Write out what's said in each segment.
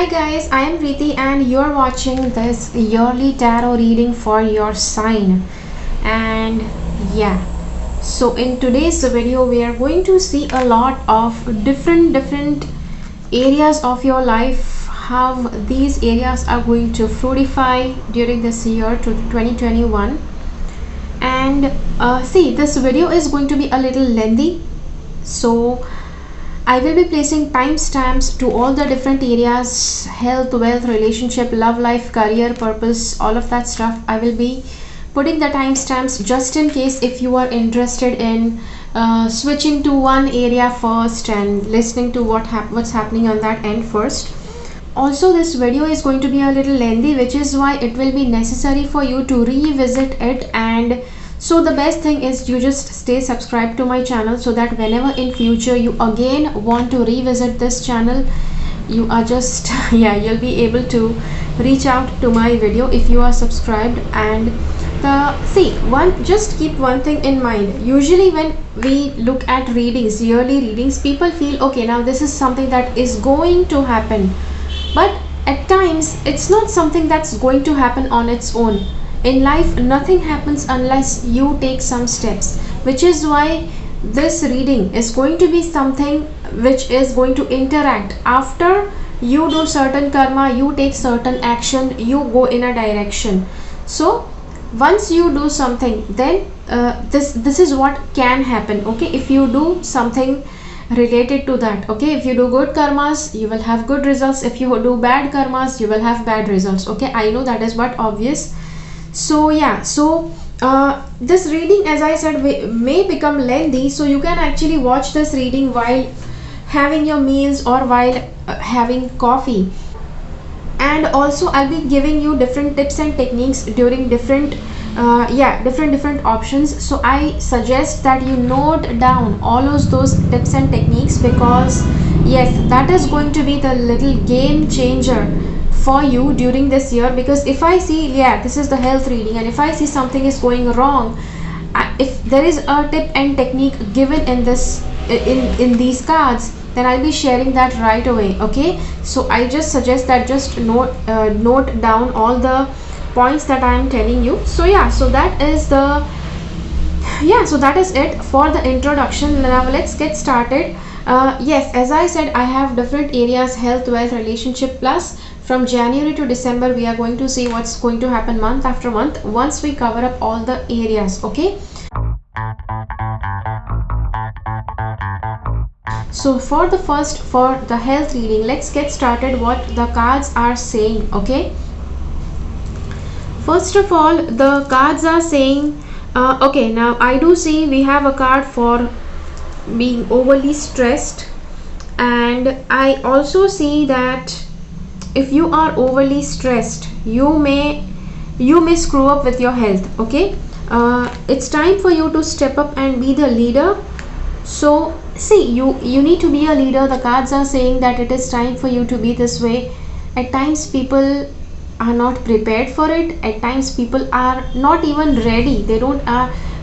Hi guys, I am Preeti and you're watching this yearly tarot reading for your sign. And yeah, so in today's video we are going to see a lot of different areas of your life, how these areas are going to fructify during this year to 2021. And see, this video is going to be a little lengthy, so I will be placing timestamps to all the different areas: health, wealth, relationship, love life, career, purpose, all of that stuff. I will be putting the timestamps just in case if you are interested in switching to one area first and listening to what's happening on that end first. Also, this video is going to be a little lengthy, which is why it will be necessary for you to revisit it. And so the best thing is you just stay subscribed to my channel, so that whenever in future you again want to revisit this channel, you are just yeah, you'll be able to reach out to my video if you are subscribed. And just keep one thing in mind. Usually when we look at readings, yearly readings, people feel okay, now this is something that is going to happen, but at times it's not something that's going to happen on its own. In life, nothing happens unless you take some steps, which is why this reading is going to be something which is going to interact. After you do certain karma, you take certain action, you go in a direction. So once you do something, then this is what can happen. Okay, if you do something related to that, okay, if you do good karmas, you will have good results. If you do bad karmas, you will have bad results. Okay, I know that is but obvious. So yeah, this reading, as I said, may become lengthy, so you can actually watch this reading while having your meals or while having coffee. And also I'll be giving you different tips and techniques during different options. So I suggest that you note down all of those tips and techniques, because yes, that is going to be the little game changer for you during this year. Because if I see, yeah, this is the health reading, and if I see something is going wrong, if there is a tip and technique given in this in these cards, then I'll be sharing that right away. Okay, so I just suggest that just note down all the points that I am telling you. So yeah, so that is it for the introduction. Now let's get started. Yes, as I said, I have different areas: health, wealth, relationship. Plus from January to December we are going to see what's going to happen month after month once we cover up all the areas. Okay, so for the health reading, let's get started what the cards are saying. Okay, first of all, the cards are saying okay, now I do see we have a card for being overly stressed, and I also see that if you are overly stressed, you may screw up with your health. Okay, it's time for you to step up and be the leader. So see, you need to be a leader. The cards are saying that it is time for you to be this way. At times people are not prepared for it. At times people are not even ready.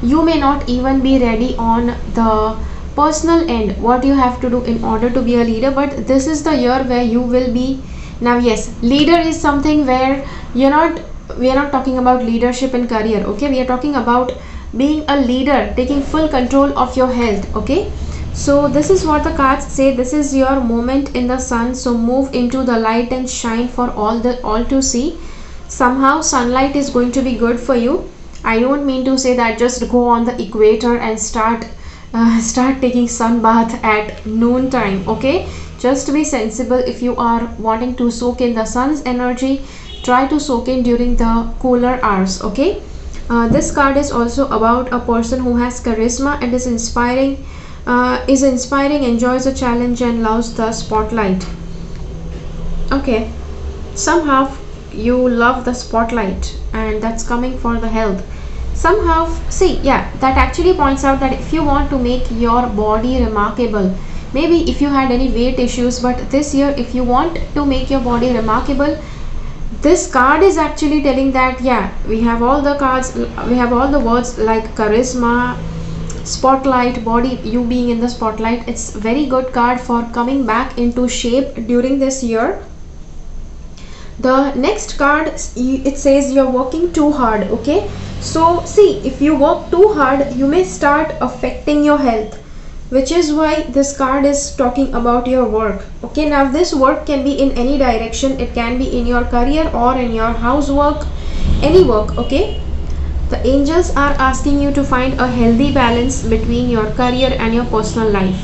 You may not even be ready on the personal end, what you have to do in order to be a leader. But this is the year where you will be. Now yes, leader is something where we are not talking about leadership in career. Okay, we are talking about being a leader, taking full control of your health. Okay, so this is what the cards say. This is your moment in the sun, so move into the light and shine for all to see. Somehow sunlight is going to be good for you. I don't mean to say that just go on the equator and start taking sun bath at noon time. Okay, just be sensible. If you are wanting to soak in the sun's energy, try to soak in during the cooler hours. Okay, this card is also about a person who has charisma and is inspiring, enjoys a challenge and loves the spotlight. Okay, somehow you love the spotlight, and that's coming for the health. Somehow, see, yeah, that actually points out that if you want to make your body remarkable, maybe if you had any weight issues, but this year if you want to make your body remarkable, this card is actually telling that yeah, we have all the cards, we have all the words like charisma, spotlight, body, you being in the spotlight. It's very good card for coming back into shape during this year. The next card, it says you're working too hard. Okay, so see, if you work too hard, you may start affecting your health, which is why this card is talking about your work. Okay, now this work can be in any direction. It can be in your career or in your housework, any work. Okay, the angels are asking you to find a healthy balance between your career and your personal life.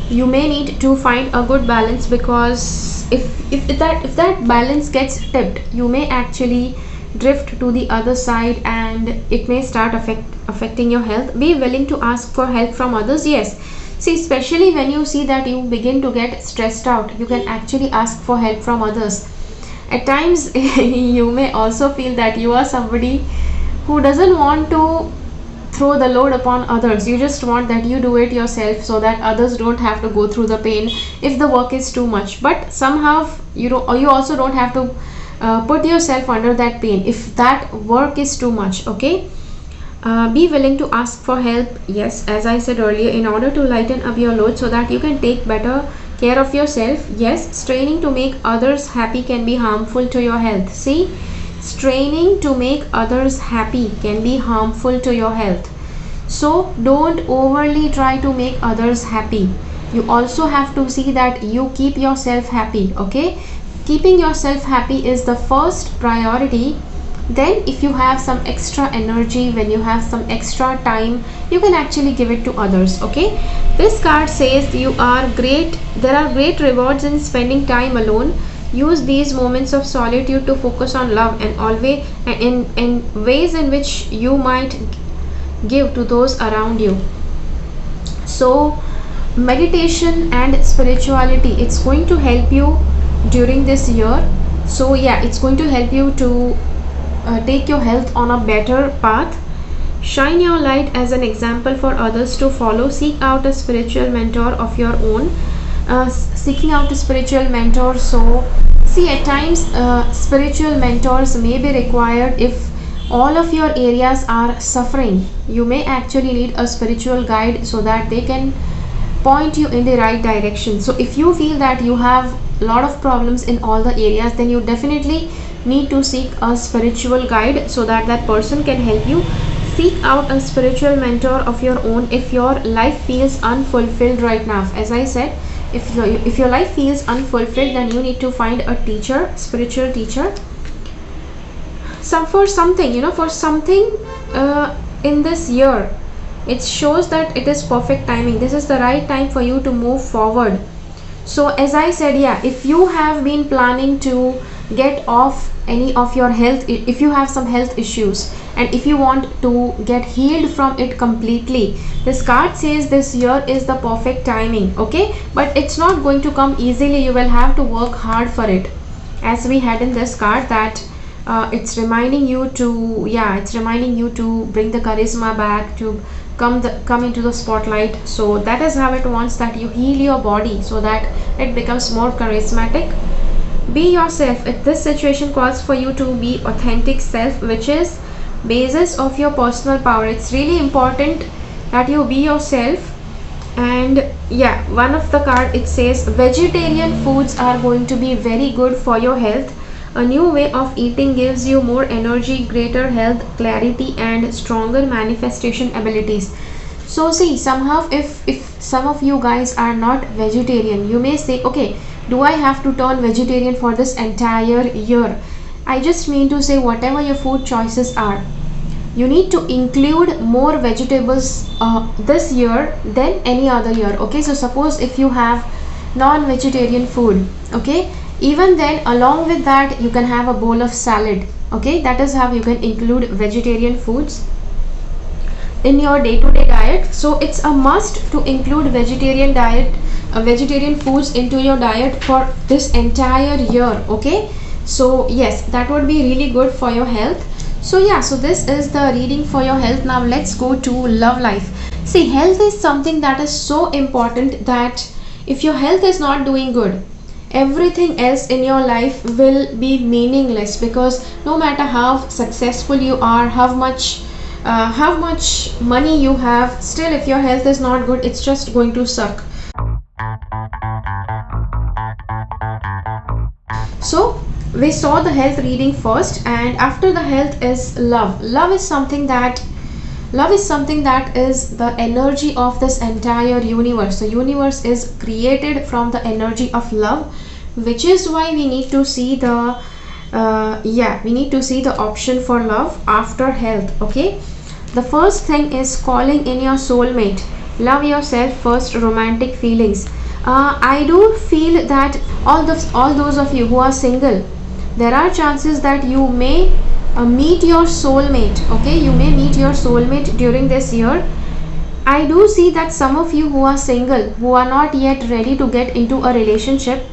You may need to find a good balance, because if that balance gets tipped, you may actually drift to the other side, and it may start affecting your health. Be willing to ask for help from others. Yes, see, especially when you see that you begin to get stressed out, you can actually ask for help from others. At times you may also feel that you are somebody who doesn't want to throw the load upon others. You just want that you do it yourself, so that others don't have to go through the pain if the work is too much. But somehow you don't, or you also don't have to put yourself under that pain if that work is too much. Okay, be willing to ask for help. Yes, as I said earlier, in order to lighten up your load so that you can take better care of yourself. Yes, straining to make others happy can be harmful to your health. See, straining to make others happy can be harmful to your health. So don't overly try to make others happy. You also have to see that you keep yourself happy. Okay, keeping yourself happy is the first priority. Then if you have some extra energy, when you have some extra time, you can actually give it to others. Okay, this card says you are great. There are great rewards in spending time alone. Use these moments of solitude to focus on love, and always in ways in which you might give to those around you. So meditation and spirituality, it's going to help you during this year. So yeah, it's going to help you to take your health on a better path. Shine your light as an example for others to follow. Seek out a spiritual mentor of your own. Seeking out a spiritual mentor. So see, at times spiritual mentors may be required if all of your areas are suffering. You may actually need a spiritual guide so that they can point you in the right direction. So if you feel that you have a lot of problems in all the areas, then you definitely need to seek a spiritual guide so that that person can help you. Seek out a spiritual mentor of your own if your life feels unfulfilled right now. As I said, if your life feels unfulfilled, then you need to find a teacher, spiritual teacher, for something, for something in this year. It shows that it is perfect timing. This is the right time for you to move forward. So as I said, yeah, if you have been planning to get off any of your health, if you have some health issues, and if you want to get healed from it completely, this card says this year is the perfect timing. Okay, but it's not going to come easily. You will have to work hard for it, as we had in this card that it's reminding you to, it's reminding you to bring the charisma back, to come into the spotlight. So that is how it wants that you heal your body so that it becomes more charismatic. Be yourself. If this situation calls for you to be authentic self, which is basis of your personal power, it's really important that you be yourself. And yeah, one of the card, it says vegetarian foods are going to be very good for your health. A new way of eating gives you more energy, greater health, clarity, and stronger manifestation abilities. So see, somehow if some of you guys are not vegetarian, you may say, okay, do I have to turn vegetarian for this entire year? I just mean to say, whatever your food choices are, you need to include more vegetables this year than any other year. Okay, so suppose if you have non-vegetarian food, okay, even then along with that you can have a bowl of salad. Okay, that is how you can include vegetarian foods in your day-to-day diet. So it's a must to include vegetarian foods into your diet for this entire year. Okay, so yes, that would be really good for your health. So yeah, so this is the reading for your health. Now let's go to love life. See, health is something that is so important that if your health is not doing good, everything else in your life will be meaningless, because no matter how successful you are, how much money you have, still if your health is not good, it's just going to suck. So we saw the health reading first, and after the health is love. Love is something that is the energy of this entire universe. The universe is created from the energy of love, which is why we need to see the we need to see the option for love after health. Okay, the first thing is calling in your soulmate. Love yourself first. Romantic feelings. I do feel that all those of you who are single, there are chances that you may meet your soulmate. Okay, you may meet your soulmate during this year. I do see that some of you who are single, who are not yet ready to get into a relationship,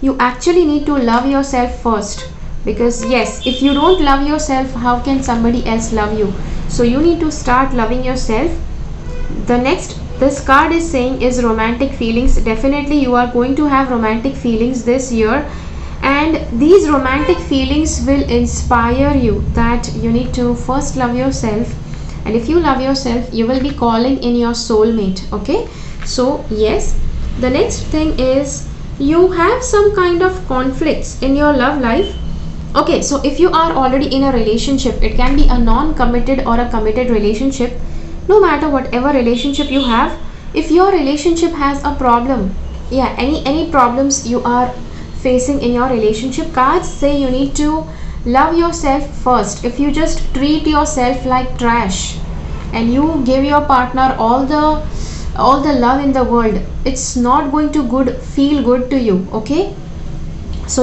you actually need to love yourself first, because yes, if you don't love yourself, how can somebody else love you? So you need to start loving yourself. The next this card is saying is romantic feelings. Definitely you are going to have romantic feelings this year, and these romantic feelings will inspire you that you need to first love yourself, and if you love yourself, you will be calling in your soulmate. Okay, so yes, the next thing is you have some kind of conflicts in your love life. Okay, so if you are already in a relationship, it can be a non-committed or a committed relationship. No matter whatever relationship you have, if your relationship has a problem, any problems you are facing in your relationship, cards say you need to love yourself first. If you just treat yourself like trash and you give your partner all the love in the world, it's not going to feel good to you. Okay, so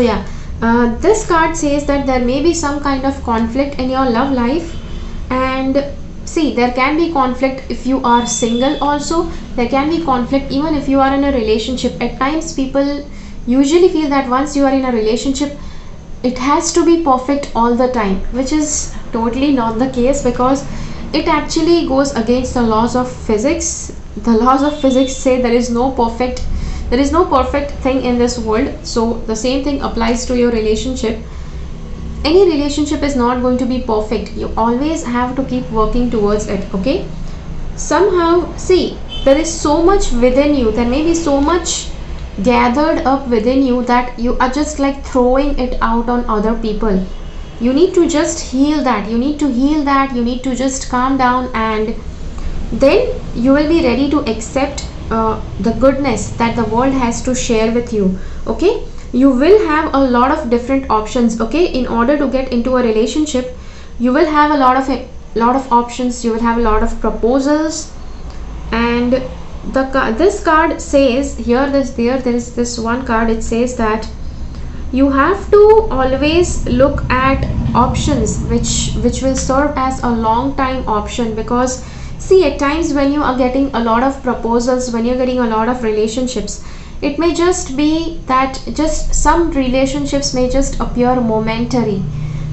this card says that there may be some kind of conflict in your love life. And see, there can be conflict if you are single also. There can be conflict even if you are in a relationship. At times people usually feel that once you are in a relationship, it has to be perfect all the time, which is totally not the case, because it actually goes against the laws of physics. The laws of physics say there is no perfect thing in this world. So the same thing applies to your relationship. Any relationship is not going to be perfect. You always have to keep working towards it. Okay, somehow, see, there is so much within you, there may be so much gathered up within you that you are just like throwing it out on other people. You need to just heal that. You need to just calm down, and then you will be ready to accept the goodness that the world has to share with you. Okay, you will have a lot of different options. Okay, in order to get into a relationship, you will have a lot of options. You will have a lot of proposals. And this card says here, there is this one card. It says that you have to always look at options which will serve as a long time option, because see, at times when you are getting a lot of proposals, when you're getting a lot of relationships, it may just be that just some relationships may just appear momentary,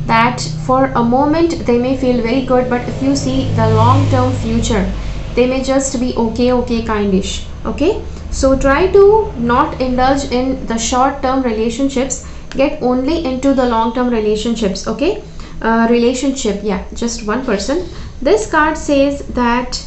that for a moment they may feel very good, but if you see the long term future, they may just be okay kindish. Okay, so try to not indulge in the short term relationships. Get only into the long term relationships. Okay, relationship, just one person. This card says that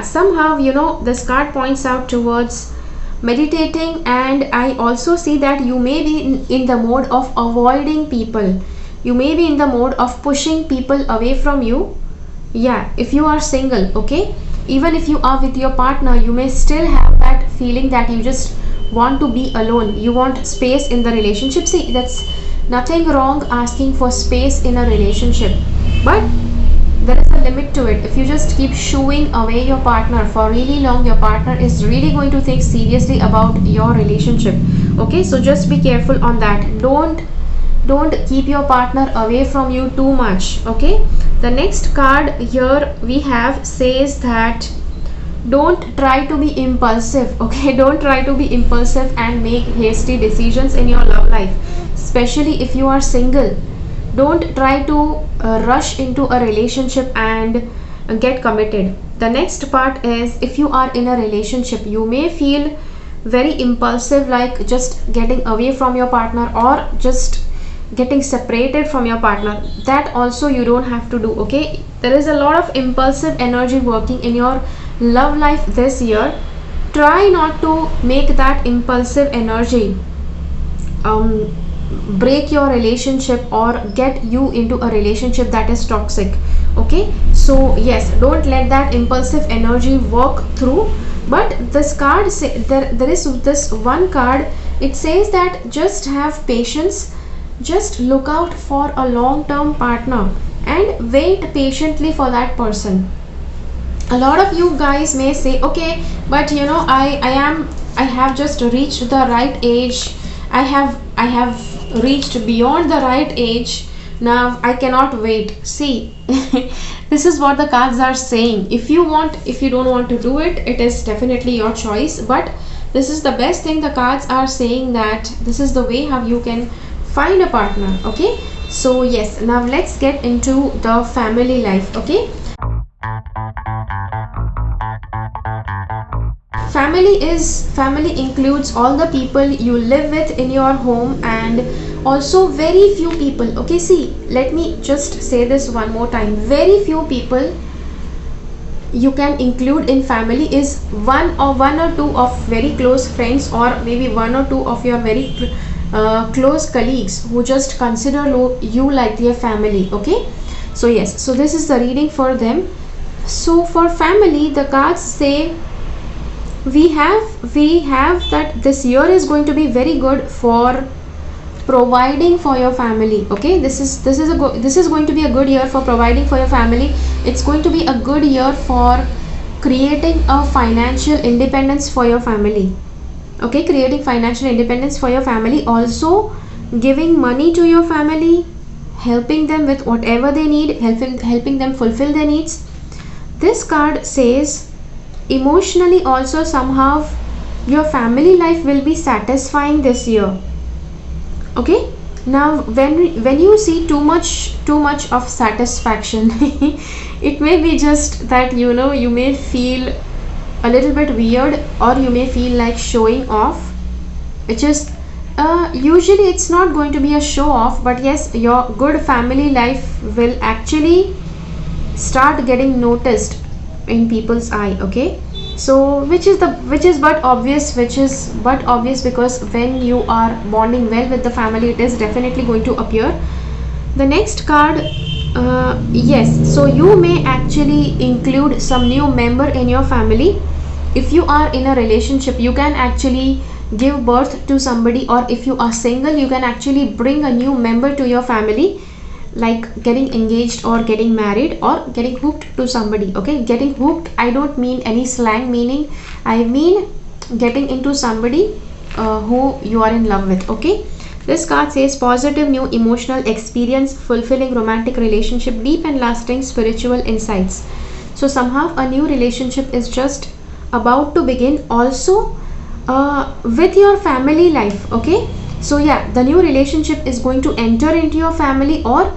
somehow this card points out towards meditating, and I also see that you may be in the mode of avoiding people. You may be in the mode of pushing people away from you. If you are single. Okay, even if you are with your partner, you may still have that feeling that you just want to be alone. You want space in the relationship. See, that's nothing wrong asking for space in a relationship, but there is a limit to it. If you just keep shooing away your partner for really long, your partner is really going to think seriously about your relationship. Okay, so just be careful on that. Don't keep your partner away from you too much. Okay, the next card here we have says that don't try to be impulsive. Okay, don't try to be impulsive and make hasty decisions in your love life, especially if you are single. Don't try to rush into a relationship and get committed. The next part is, if you are in a relationship, you may feel very impulsive, like just getting away from your partner or just getting separated from your partner. That also you don't have to do. Okay, there is a lot of impulsive energy working in your love life this year. Try not to make that impulsive energy break your relationship or get you into a relationship that is toxic. Okay, so yes, don't let that impulsive energy work through. But this card there is this one card, it says that just have patience, just look out for a long term partner and wait patiently for that person. A lot of you guys may say, okay, but you know, I have just reached the right age, I have reached beyond the right age, now I cannot wait. See, this is what the cards are saying. If you want, if you don't want to do it, it is definitely your choice, but this is the best thing. The cards are saying that this is the way how you can find a partner. Okay, so yes, now let's get into the family life. Okay, family includes all the people you live with in your home and also very few people. Okay, see, let me just say this one more time. Very few people you can include in family is one or two of very close friends, or maybe one or two of your very close colleagues who just consider you like their family. Okay, so yes, so this is the reading for them. So for family, the cards say we have that this year is going to be very good for providing for your family. Okay, this is going to be a good year for providing for your family. It's going to be a good year for creating a financial independence for your family. Okay, creating financial independence for your family, also giving money to your family, helping them with whatever they need, helping them fulfill their needs. This card says emotionally also somehow your family life will be satisfying this year. Okay, now when you see too much of satisfaction, it may be just that, you know, you may feel a little bit weird, or you may feel like showing off, which is usually it's not going to be a show off, but yes, your good family life will actually start getting noticed in people's eye. Okay, so which is but obvious because when you are bonding well with the family, it is definitely going to appear. The next card, yes, so you may actually include some new member in your family. If you are in a relationship, you can actually give birth to somebody, or if you are single, you can actually bring a new member to your family, like getting engaged or getting married or getting hooked to somebody. Okay, getting hooked, I don't mean any slang meaning, I mean getting into somebody who you are in love with. Okay, this card says positive new emotional experience, fulfilling romantic relationship, deep and lasting spiritual insights. So somehow a new relationship is just about to begin, also with your family life. Okay, so yeah, the new relationship is going to enter into your family, or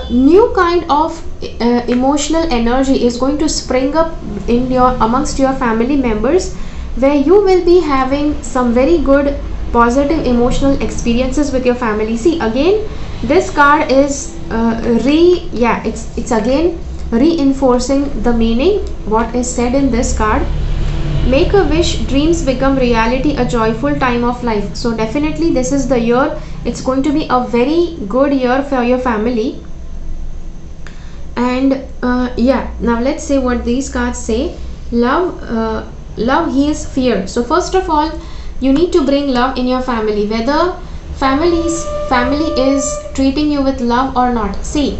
new kind of emotional energy is going to spring up in your amongst your family members, where you will be having some very good positive emotional experiences with your family. See, again, this card is it's again reinforcing the meaning what is said in this card. Make a wish, dreams become reality, a joyful time of life. So definitely this is the year, it's going to be a very good year for your family. And yeah, now let's say what these cards say. Love heals fear. So first of all, you need to bring love in your family, whether family is treating you with love or not. See,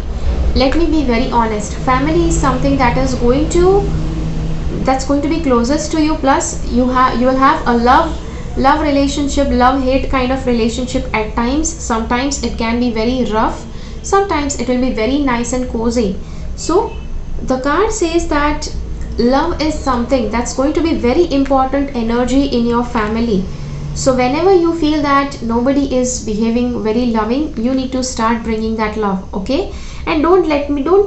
let me be very honest, family is something that's going to be closest to you, plus you will have a love relationship, love hate kind of relationship at times. Sometimes it can be very rough, sometimes it will be very nice and cozy. So the card says that love is something that's going to be very important energy in your family. So whenever you feel that nobody is behaving very loving, you need to start bringing that love. Okay, and don't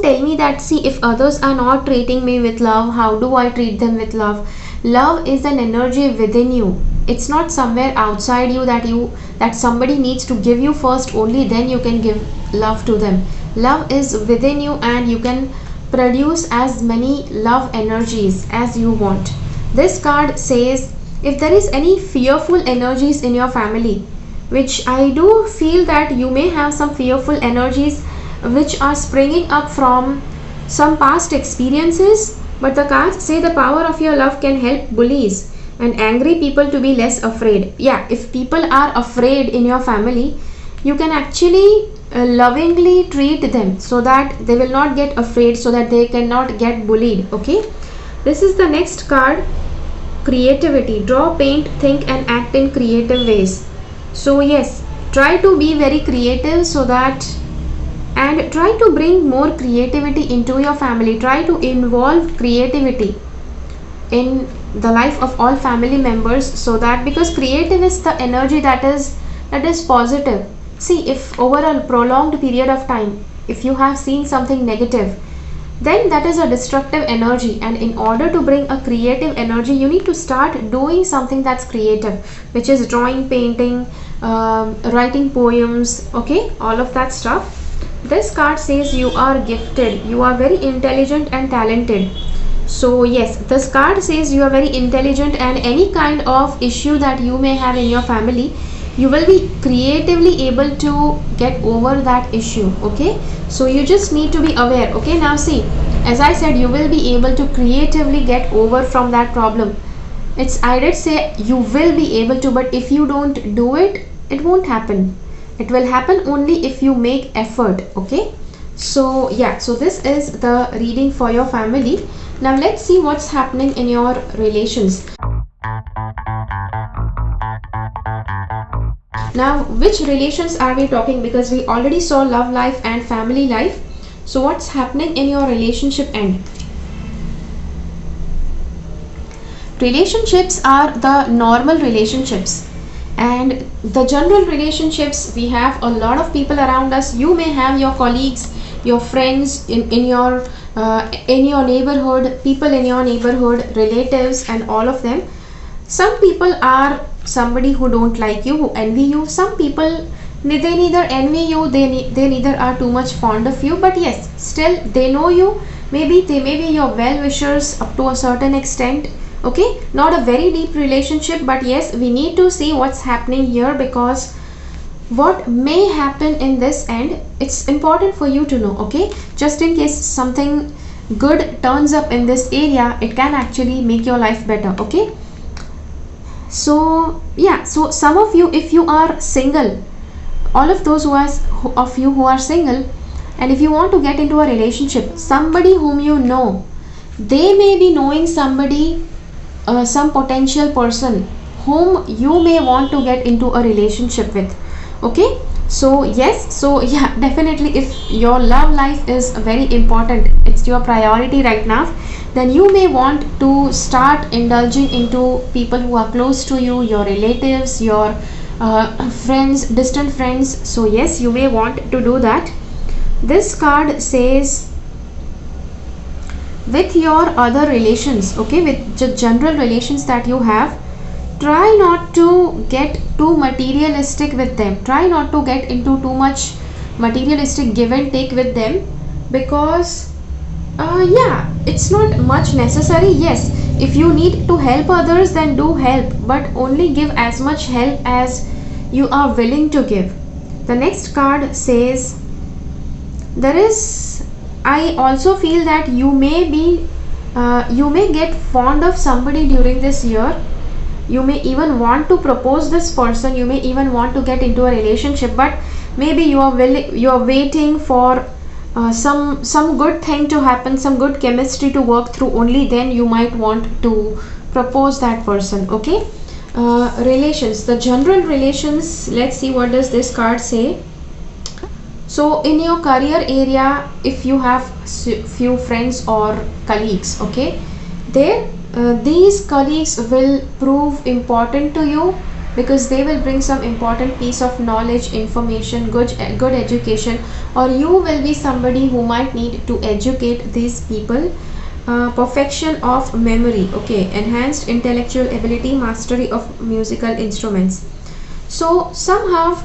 tell me that, see, if others are not treating me with love, how do I treat them with love? Love is an energy within you. It's not somewhere outside you that somebody needs to give you first, only then you can give love to them. Love is within you, and you can produce as many love energies as you want. This card says if there is any fearful energies in your family, which I do feel that you may have some fearful energies which are springing up from some past experiences. But the cards say the power of your love can help bullies and angry people to be less afraid. Yeah, if people are afraid in your family, you can actually lovingly treat them so that they will not get afraid, so that they cannot get bullied. Okay, this is the next card. Creativity. Draw, paint, think and act in creative ways. So yes, try to be very creative, so that, and try to bring more creativity into your family. Try to involve creativity in the life of all family members, so that, because creative is the energy that is positive. See, if over a prolonged period of time, if you have seen something negative, then that is a destructive energy, and in order to bring a creative energy, you need to start doing something that's creative, which is drawing, painting, writing poems, okay, all of that stuff. This card says you are gifted, you are very intelligent and talented. So yes, this card says you are very intelligent, and any kind of issue that you may have in your family, you will be creatively able to get over that issue. Okay, so you just need to be aware. Okay, now see, as I said, you will be able to creatively get over from that problem. I did say you will be able to, but if you don't do it, it won't happen. It will happen only if you make effort. Okay, so yeah, so this is the reading for your family. Now let's see what's happening in your relations. Now, which relations are we talking? Because we already saw love life and family life. So what's happening in your relationship end? Relationships are the normal relationships, and the general relationships, we have a lot of people around us. You may have your colleagues, your friends in your neighborhood, people in your neighborhood, relatives and all of them. Some people are somebody who don't like you, who envy you. Some people, they neither envy you, they neither are too much fond of you, but yes, still they know you. Maybe they may be your well-wishers up to a certain extent. Okay, not a very deep relationship, but yes, we need to see what's happening here, because what may happen in this end, it's important for you to know. Okay, just in case something good turns up in this area, it can actually make your life better. Okay, so yeah, so some of you, if you are single, all of those of you who are single, and if you want to get into a relationship, somebody whom you know, they may be knowing somebody, some potential person whom you may want to get into a relationship with. Okay, so yes, so yeah, definitely, if your love life is very important, it's your priority right now, then you may want to start indulging into people who are close to you, your relatives, your friends, distant friends. So yes, you may want to do that. This card says, with your other relations, okay, with the general relations that you have, try not to get too materialistic with them. Try not to get into too much materialistic give and take with them, because yeah, it's not much necessary. Yes, if you need to help others, then do help, but only give as much help as you are willing to give. The next card says, I also feel that you may get fond of somebody during this year. You may even want to propose this person, you may even want to get into a relationship, but maybe you are waiting for some good thing to happen, some good chemistry to work through. Only then you might want to propose that person. Okay, relations, the general relations, let's see what does this card say. So in your career area, if you have few friends or colleagues, okay, these colleagues will prove important to you, because they will bring some important piece of knowledge, information, good education, or you will be somebody who might need to educate these people. Perfection of memory, okay, enhanced intellectual ability, mastery of musical instruments. So somehow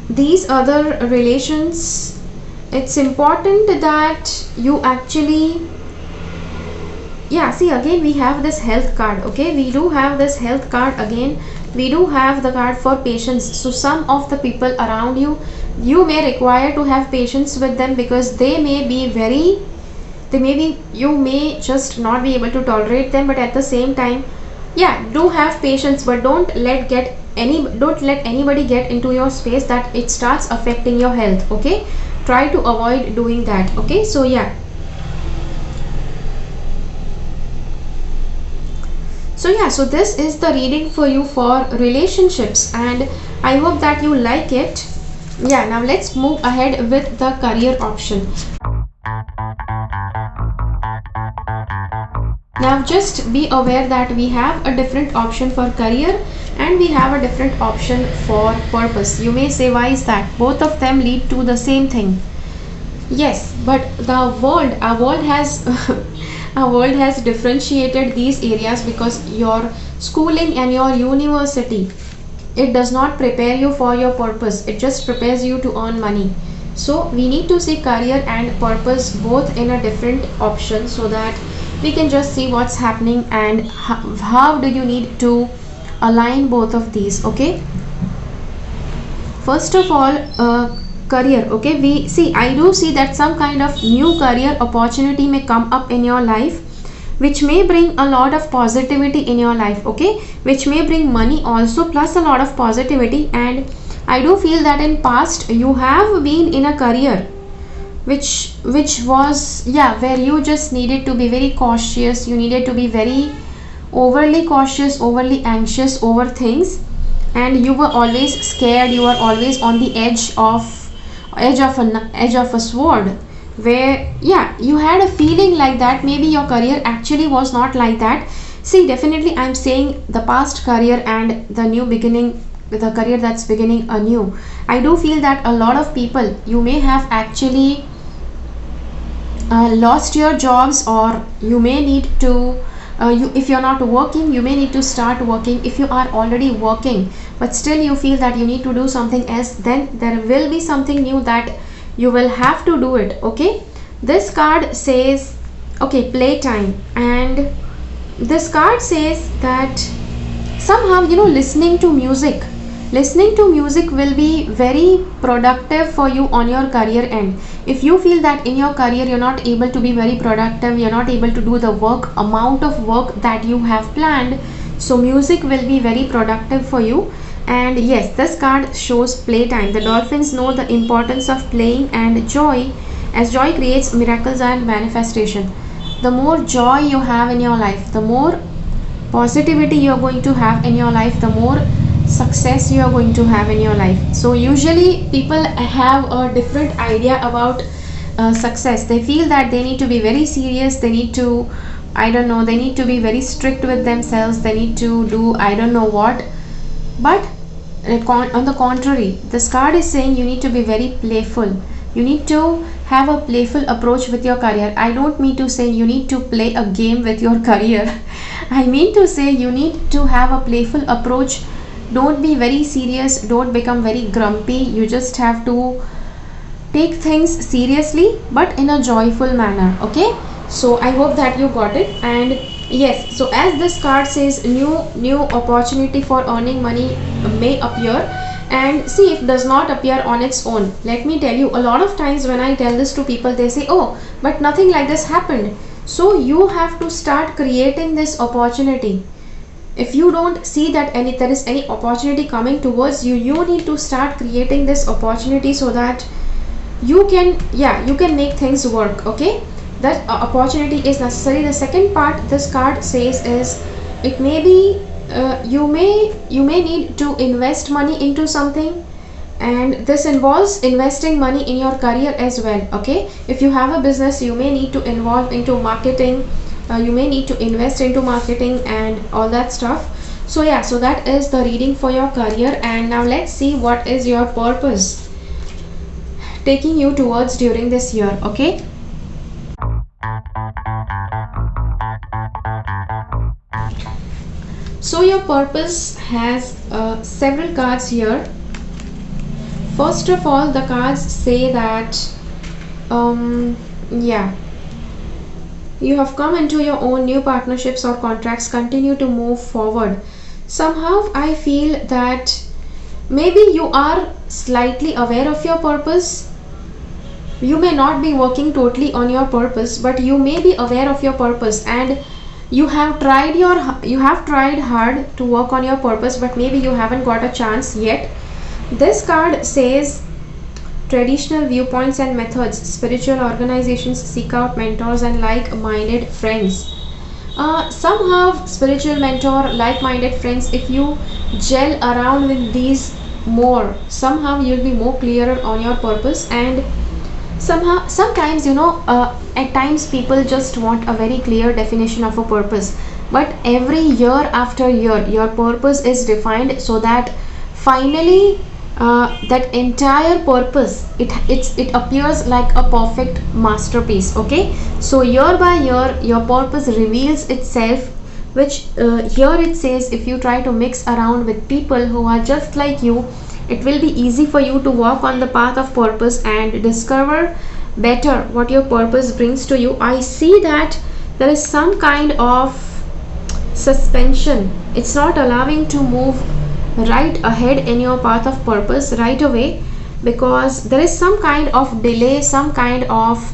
these other relations, it's important that you actually, yeah, see, again we have this health card. Okay, we do have this health card again. we do have the card for patience. So some of the people around you, you may require to have patience with them, because they may be very, you may just not be able to tolerate them, but at the same time, yeah, do have patience, but don't let anybody get into your space that it starts affecting your health. Okay, try to avoid doing that. Okay, so yeah, so this is the reading for you for relationships, and I hope that you like it. Yeah, now let's move ahead with the career option. Now just be aware that we have a different option for career and we have a different option for purpose. You may say, why is that? Both of them lead to the same thing. Yes, but our world has our world has differentiated these areas, because your schooling and your university, it does not prepare you for your purpose, it just prepares you to earn money. So we need to see career and purpose both in a different option, so that we can just see what's happening and how do you need to align both of these. Okay, first of all, career. Okay, I do see that some kind of new career opportunity may come up in your life, which may bring a lot of positivity in your life. Okay, which may bring money also, plus a lot of positivity. And I do feel that in past you have been in a career which was, yeah, where you just needed to be very cautious, you needed to be very overly cautious, overly anxious over things, and you were always scared, you were always on the edge of a sword, where, yeah, you had a feeling like that. Maybe your career actually was not like that. See, definitely I'm saying the past career and the new beginning, the career that's beginning anew. I do feel that a lot of people, you may have actually lost your jobs, or you may need to if you're not working, you may need to start working. If you are already working but still you feel that you need to do something else, then there will be something new that you will have to do it. Okay, this card says, okay, playtime, and this card says that somehow, listening to music will be very productive for you on your career end. If you feel that in your career you're not able to be very productive, you're not able to do the amount of work that you have planned, so music will be very productive for you. And yes, this card shows playtime. The dolphins know the importance of playing and joy, as joy creates miracles and manifestation. The more joy you have in your life, the more positivity you're going to have in your life, the more success you are going to have in your life. So usually people have a different idea about success. They feel that they need to be very serious, they need to, I don't know, they need to be very strict with themselves, they need to do I don't know what. But on the contrary, this card is saying you need to be very playful. You need to have a playful approach with your career. I don't mean to say you need to play a game with your career. I mean to say you need to have a playful approach. Don't be very serious, don't become very grumpy. You just have to take things seriously but in a joyful manner. Okay, so I hope that you got it. And yes, so as this card says, new opportunity for earning money may appear. And see, it does not appear on its own. Let me tell you, a lot of times when I tell this to people, they say, oh, but nothing like this happened. So you have to start creating this opportunity. If you don't see that there is any opportunity coming towards you, you need to start creating this opportunity, so that you can make things work. Okay, that opportunity is necessary. The second part this card says is, it may be you may need to invest money into something, and this involves investing money in your career as well. Okay, if you have a business, you may need to involve into marketing, you may need to invest into marketing and all that stuff. So yeah, so that is the reading for your career. And now let's see what is your purpose taking you towards during this year. Okay, so your purpose has several cards here. First of all, the cards say that yeah, you have come into your own new partnerships or contracts. Continue to move forward. Somehow I feel that maybe you are slightly aware of your purpose. You may not be working totally on your purpose, but you may be aware of your purpose, and you have tried hard to work on your purpose, but maybe you haven't got a chance yet. This card says traditional viewpoints and methods, spiritual organizations seek out mentors and like-minded friends. Somehow spiritual mentor, like-minded friends, if you gel around with these more, somehow you'll be more clearer on your purpose. And sometimes, at times people just want a very clear definition of a purpose, but every year after year your purpose is defined, so that finally that entire purpose, it appears like a perfect masterpiece. Okay, so year by year your purpose reveals itself, which here it says if you try to mix around with people who are just like you, it will be easy for you to walk on the path of purpose and discover better what your purpose brings to you. I see that there is some kind of suspension. It's not allowing to move right ahead in your path of purpose right away, because there is some kind of delay, some kind of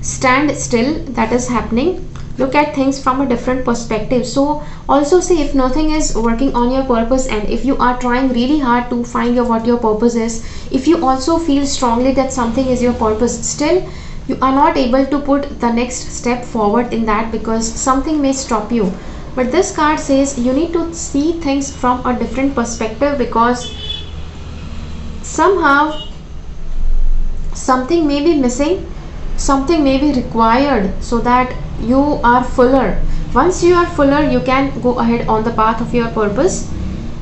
standstill that is happening. Look at things from a different perspective. So also see, if nothing is working on your purpose, and if you are trying really hard to find what your purpose is, if you also feel strongly that something is your purpose, still you are not able to put the next step forward in that because something may stop you. But this card says you need to see things from a different perspective, because somehow something may be missing, something may be required, so that you are fuller. Once you are fuller, you can go ahead on the path of your purpose.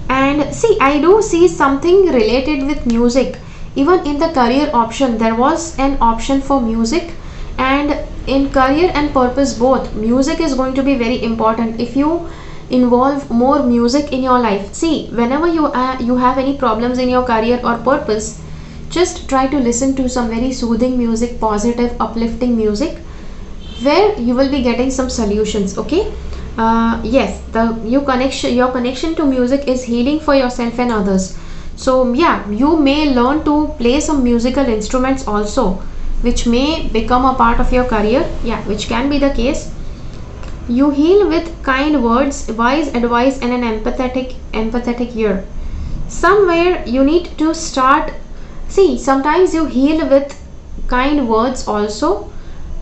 And see, I do see something related with music. Even in the career option, there was an option for music, and in career and purpose both, music is going to be very important. If you involve more music in your life, see, whenever you have any problems in your career or purpose, just try to listen to some very soothing music, positive, uplifting music, where you will be getting some solutions. Okay, yes, your connection to music is healing for yourself and others. So yeah, you may learn to play some musical instruments also, which may become a part of your career. Yeah, which can be the case. You heal with kind words, wise advice, and an empathetic ear. Somewhere you need to start. See, sometimes you heal with kind words also,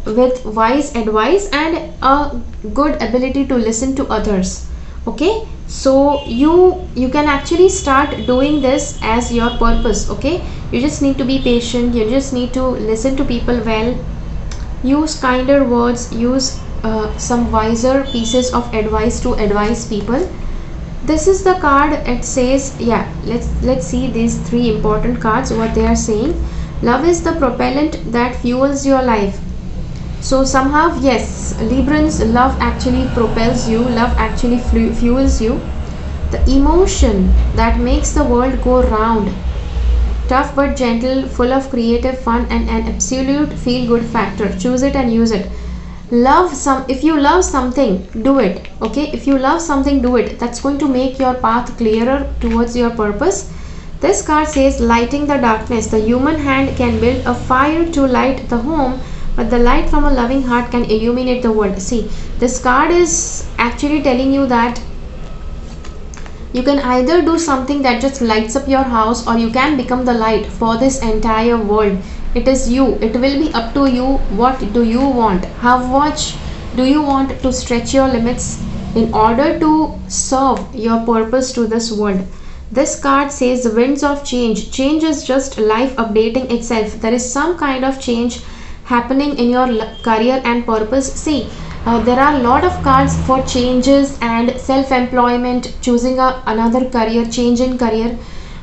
with wise advice, and a good ability to listen to others. Okay, so you can actually start doing this as your purpose. Okay, you just need to be patient, you just need to listen to people well, use kinder words, use some wiser pieces of advice to advise people. This is the card. It says, yeah, let's see these three important cards, what they are saying. Love is the propellant that fuels your life. So somehow, yes, Librans, love actually propels you, love actually fuels you. The emotion that makes the world go round. Tough but gentle, full of creative fun, and an absolute feel good factor. Choose it and use it. If you love something, do it. Okay, if you love something, do it. That's going to make your path clearer towards your purpose. This card says lighting the darkness. The human hand can build a fire to light the home, but the light from a loving heart can illuminate the world. See, this card is actually telling you that you can either do something that just lights up your house, or you can become the light for this entire world. It is you. It will be up to you. What do you want? How much do you want to stretch your limits in order to serve your purpose to this world? This card says the winds of change. Change is just life updating itself. There is some kind of change happening in your career and purpose. See, there are a lot of cards for changes and self-employment, choosing another career, change in career.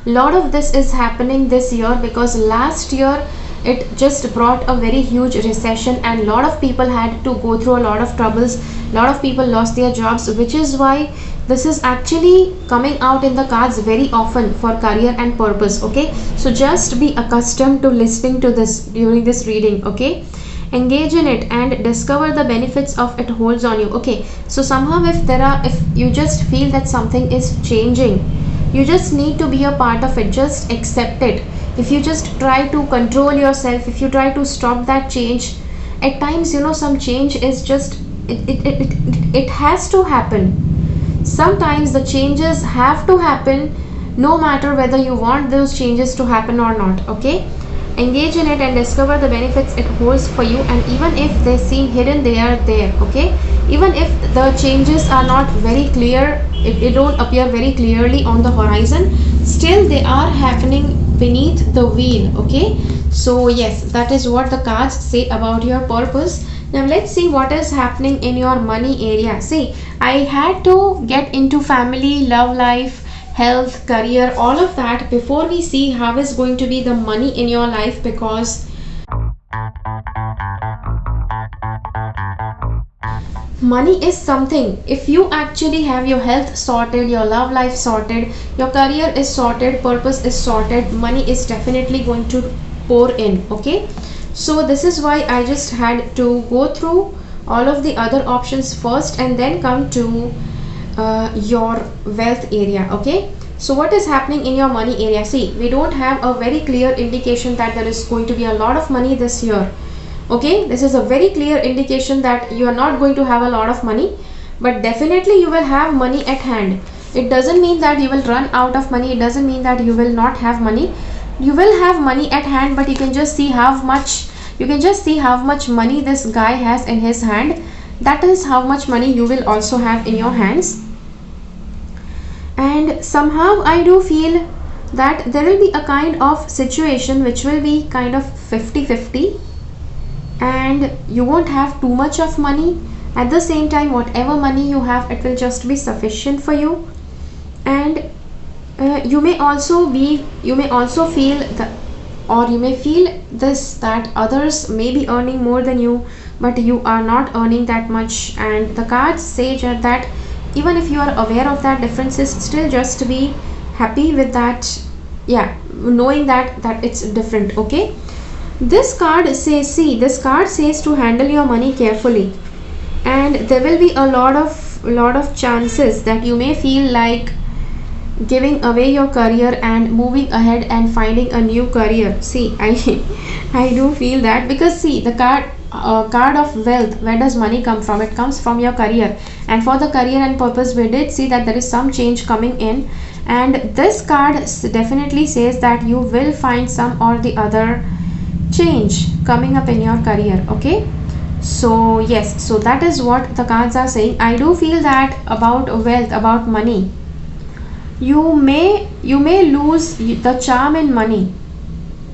Lot of this is happening this year because last year it just brought a very huge recession, and a lot of people had to go through a lot of troubles. A lot of people lost their jobs, which is why this is actually coming out in the cards very often for career and purpose. Okay, so just be accustomed to listening to this during this reading. Okay, engage in it and discover the benefits of it holds on you. Okay, so somehow if you just feel that something is changing, you just need to be a part of it, just accept it. If you just try to control yourself, if you try to stop that change, at times some change is just it has to happen. Sometimes the changes have to happen, no matter whether you want those changes to happen or not. Okay, engage in it and discover the benefits it holds for you, and even if they seem hidden, they are there. Okay, even if the changes are not very clear, if they don't appear very clearly on the horizon, still they are happening beneath the wheel. Okay, so yes, that is what the cards say about your purpose. Now let's see what is happening in your money area. See, I had to get into family, love life, health, career, all of that before we see how is going to be the money in your life, because money is something, if you actually have your health sorted, your love life sorted, your career is sorted, purpose is sorted, money is definitely going to pour in. Okay, so this is why I just had to go through all of the other options first and then come to your wealth area. Okay, so what is happening in your money area? See, we don't have a very clear indication that there is going to be a lot of money this year. Okay, this is a very clear indication that you are not going to have a lot of money, but definitely you will have money at hand. It doesn't mean that you will run out of money, it doesn't mean that you will not have money. You will have money at hand, but you can just see how much money this guy has in his hand. That is how much money you will also have in your hands. And somehow I do feel that there will be a kind of situation which will be kind of 50-50, and you won't have too much of money. At the same time, whatever money you have, it will just be sufficient for you. And you may also feel this, that others may be earning more than you, but you are not earning that much. And the cards say that even if you are aware of that differences, still just be happy with that, yeah, knowing that it's different. Okay, this card says, see, this card says to handle your money carefully, and there will be a lot of chances that you may feel like giving away your career and moving ahead and finding a new career. See, I do feel that, because see, the card of wealth, where does money come from? It comes from your career, and for the career and purpose we did see that there is some change coming in, and this card definitely says that you will find some or the other change coming up in your career. Okay, so yes, so that is what the cards are saying. I do feel that about wealth, about money, you may lose the charm in money,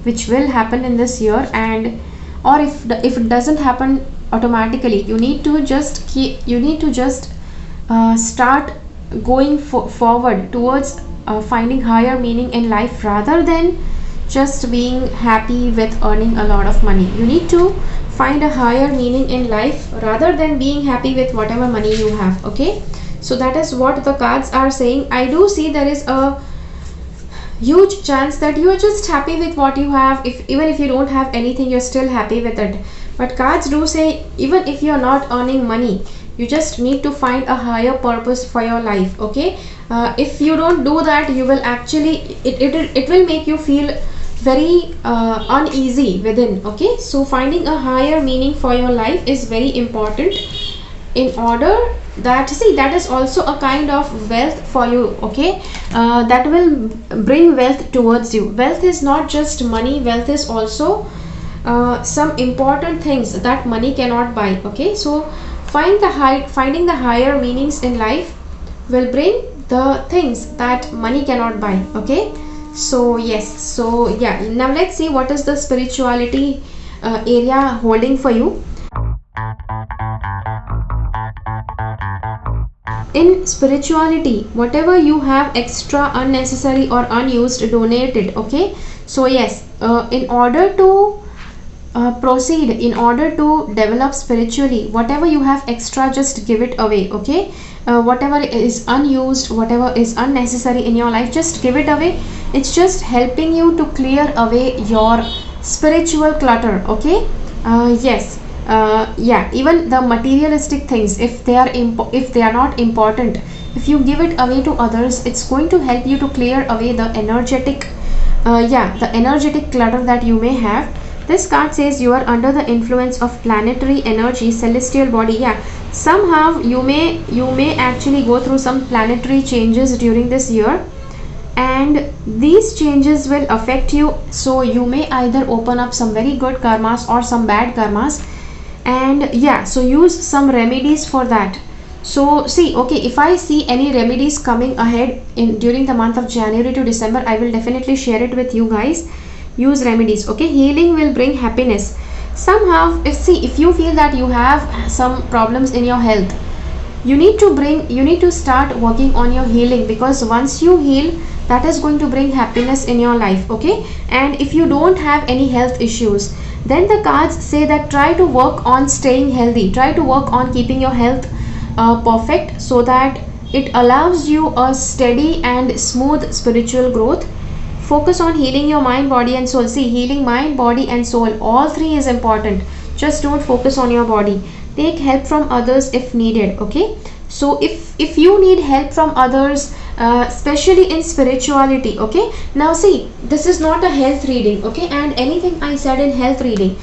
which will happen in this year. And or if it doesn't happen automatically, you need to just start going forward towards finding higher meaning in life, rather than just being happy with earning a lot of money. You need to find a higher meaning in life rather than being happy with whatever money you have. Okay, so that is what the cards are saying. I do see there is a huge chance that you are just happy with what you have. Even if you don't have anything, you're still happy with it. But cards do say, even if you're not earning money, you just need to find a higher purpose for your life. Okay, if you don't do that, you will actually it will make you feel very uneasy within. Okay, so finding a higher meaning for your life is very important, in order that, see, that is also a kind of wealth for you. Okay, that will bring wealth towards you. Wealth is not just money, wealth is also some important things that money cannot buy. Okay, so finding the higher meanings in life will bring the things that money cannot buy. Okay, so yes, so yeah, now let's see what is the spirituality area holding for you. In spirituality, whatever you have extra, unnecessary or unused, donate it. Okay, so yes, in order to proceed, in order to develop spiritually, whatever you have extra, just give it away. Okay, whatever is unused, whatever is unnecessary in your life, just give it away. It's just helping you to clear away your spiritual clutter. Okay, yes, Yeah, even the materialistic things, if they are if they are not important, if you give it away to others, it's going to help you to clear away the energetic yeah, the energetic clutter that you may have. This card says you are under the influence of planetary energy, celestial body. Yeah, somehow you may actually go through some planetary changes during this year, and these changes will affect you. So you may either open up some very good karmas or some bad karmas, and yeah, so use some remedies for that. So see, okay, if I see any remedies coming ahead in during the month of January to December, I will definitely share it with you guys. Use remedies, okay? Healing will bring happiness. Somehow, if you feel that you have some problems in your health, you need to start working on your healing, because once you heal, that is going to bring happiness in your life, okay? And if you don't have any health issues, then the cards say that try to work on staying healthy, try to work on keeping your health perfect, so that it allows you a steady and smooth spiritual growth. Focus on healing your mind, body and soul. See, healing mind, body and soul, all three is important. Just don't focus on your body. Take help from others if needed, okay? So if you need help from others, especially in spirituality, okay? Now see, this is not a health reading, okay? And anything I said in health reading,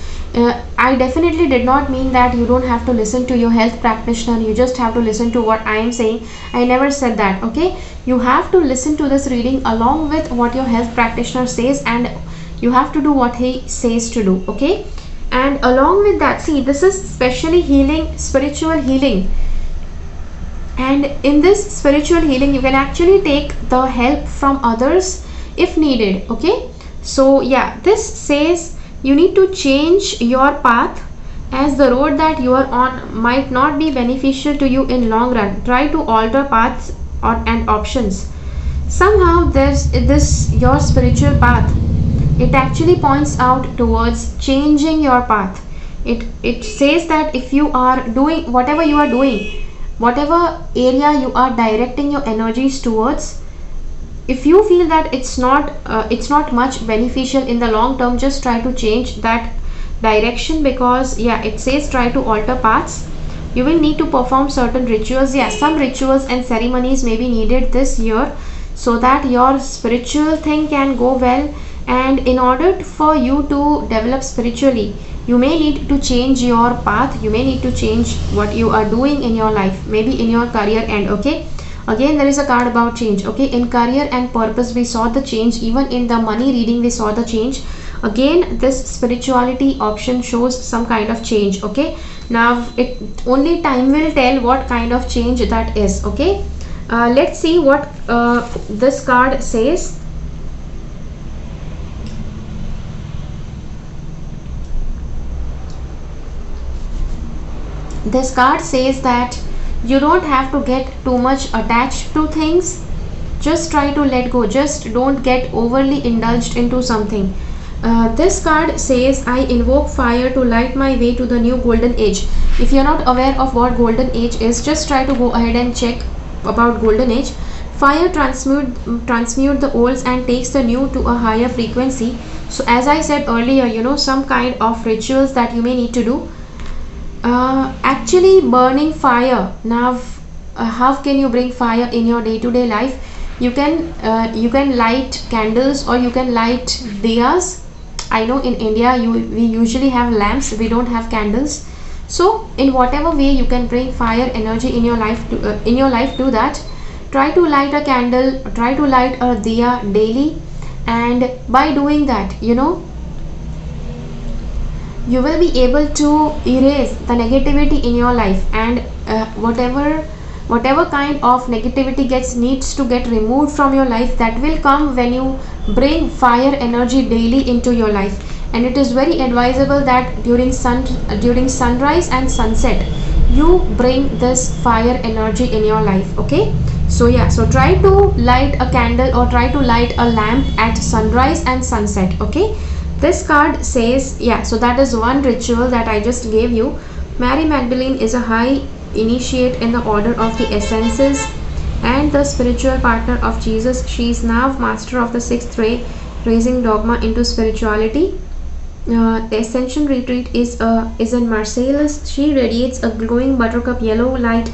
I definitely did not mean that you don't have to listen to your health practitioner, you just have to listen to what I am saying. I never said that, okay? You have to listen to this reading along with what your health practitioner says, and you have to do what he says to do, okay? And along with that, see, this is specially healing, spiritual healing, and in this spiritual healing you can actually take the help from others if needed, okay? So yeah, this says you need to change your path, as the road that you are on might not be beneficial to you in long run. Try to alter paths and options. Somehow there's this your spiritual path, it actually points out towards changing your path. It says that if you are doing whatever you are doing, whatever area you are directing your energies towards, if you feel that it's not much beneficial in the long term, just try to change that direction, because yeah, it says try to alter paths. You will need to perform certain rituals. Yeah, some rituals and ceremonies may be needed this year, so that your spiritual thing can go well. And in order for you to develop spiritually, you may need to change your path, you may need to change what you are doing in your life, maybe in your career end, okay? Again, there is a card about change, okay? In career and purpose we saw the change, even in the money reading we saw the change. Again, this spirituality option shows some kind of change, okay? Now it only time will tell what kind of change that is, okay? Let's see what this card says. This card says that you don't have to get too much attached to things. Just try to let go. Just don't get overly indulged into something. This card says, I invoke fire to light my way to the new golden age. If you're not aware of what golden age is, just try to go ahead and check about golden age. Fire transmute the olds and takes the new to a higher frequency. So as I said earlier, some kind of rituals that you may need to do. Actually burning fire. Now how can you bring fire in your day-to-day life? You can light candles, or you can light diyas. I know in India we usually have lamps, we don't have candles. So in whatever way you can bring fire energy in your life, do that. Try to light a candle, try to light a diya daily, and by doing that, you will be able to erase the negativity in your life, and whatever kind of negativity needs to get removed from your life, that will come when you bring fire energy daily into your life. And it is very advisable that during sunrise and sunset you bring this fire energy in your life, okay? So yeah, so try to light a candle or try to light a lamp at sunrise and sunset, okay? This card says, yeah, so that is one ritual that I just gave you. Mary Magdalene is a high initiate in the order of the essences and the spiritual partner of Jesus. She is now master of the sixth ray, raising dogma into spirituality. The Ascension Retreat is in Marseilles. She radiates a glowing buttercup yellow light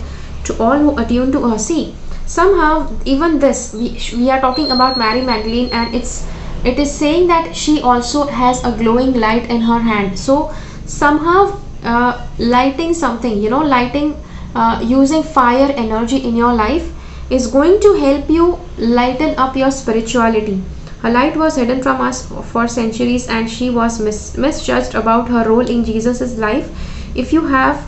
to all who attune to her. See, somehow even this we are talking about Mary Magdalene, and it is saying that she also has a glowing light in her hand. So somehow lighting something, lighting using fire energy in your life is going to help you lighten up your spirituality. Her light was hidden from us for centuries, and she was misjudged about her role in Jesus' life. If you have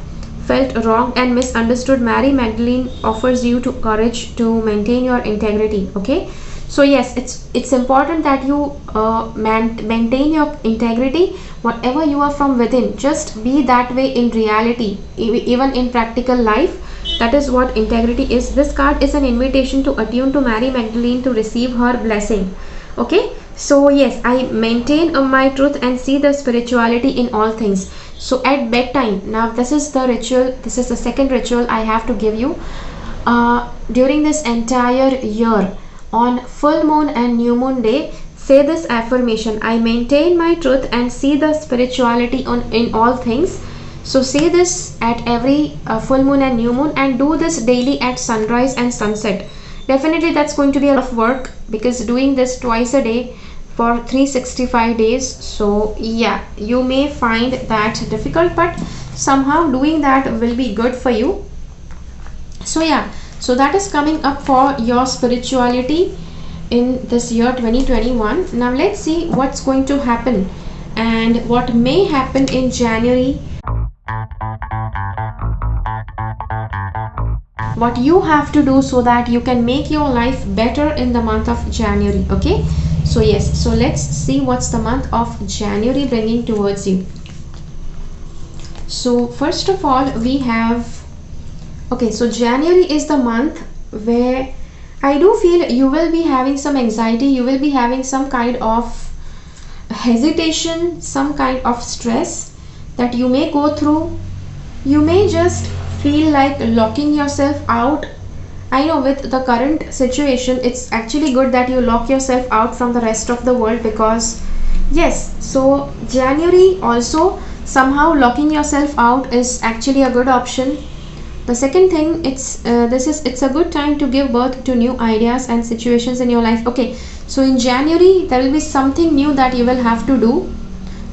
felt wrong and misunderstood, Mary Magdalene offers you to courage to maintain your integrity. Okay, so yes, it's important that you maintain your integrity. Whatever you are from within, just be that way in reality, even in practical life. That is what integrity is. This card is an invitation to attune to Mary Magdalene to receive her blessing. Okay, so yes, I maintain my truth and see the spirituality in all things. So at bedtime, now this is the ritual, this is the second ritual I have to give you. During this entire year, on full moon and new moon day, say this affirmation: I maintain my truth and see the spirituality in all things. So say this at every full moon and new moon, and do this daily at sunrise and sunset. Definitely that's going to be a lot of work, because doing this twice a day for 365 days, so yeah, you may find that difficult, but somehow doing that will be good for you. So yeah, so that is coming up for your spirituality in this year 2021. Now let's see what's going to happen and what may happen in January. What you have to do so that you can make your life better in the month of January. Okay, so yes, so let's see what's the month of January bringing towards you. So first of all, we have, okay, so January is the month where I do feel you will be having some anxiety, you will be having some kind of hesitation, some kind of stress that you may go through. You may just feel like locking yourself out. I know with the current situation, it's actually good that you lock yourself out from the rest of the world, because yes, so January also somehow locking yourself out is actually a good option. The second thing, it's a good time to give birth to new ideas and situations in your life. Okay, so in January there will be something new that you will have to do.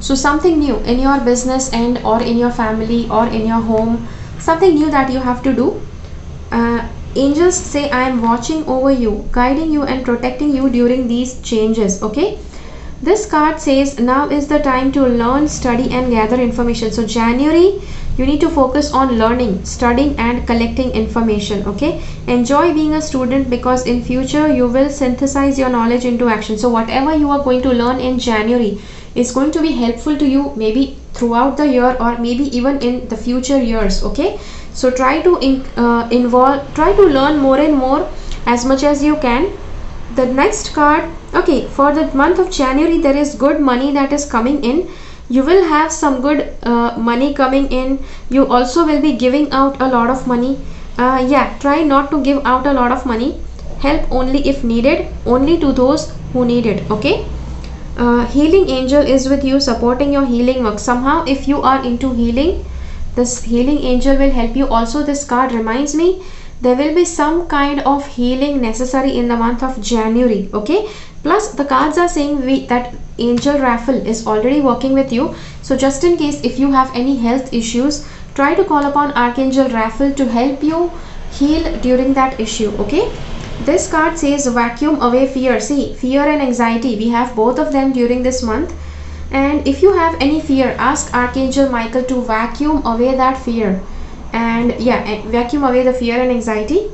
So something new in your business and or in your family or in your home, something new that you have to do. Angels say, I am watching over you, guiding you and protecting you during these changes. Okay, this card says now is the time to learn, study and gather information. So January, you need to focus on learning, studying and collecting information. Okay, enjoy being a student, because in future you will synthesize your knowledge into action. So whatever you are going to learn in January is going to be helpful to you, maybe throughout the year or maybe even in the future years. Okay, so try to try to learn more and more as much as you can. The next card, okay, for the month of January, there is good money that is coming in. You will have some good money coming in. You also will be giving out a lot of money. Yeah, try not to give out a lot of money. Help only if needed, only to those who need it. Okay, healing angel is with you, supporting your healing work. Somehow if you are into healing, this healing angel will help you. Also, this card reminds me there will be some kind of healing necessary in the month of January. Okay, plus the cards are saying that angel Raphael is already working with you. So just in case if you have any health issues, try to call upon Archangel Raphael to help you heal during that issue. Okay, this card says vacuum away fear. See, fear and anxiety, we have both of them during this month. And if you have any fear, ask Archangel Michael to vacuum away that fear. And yeah, vacuum away the fear and anxiety,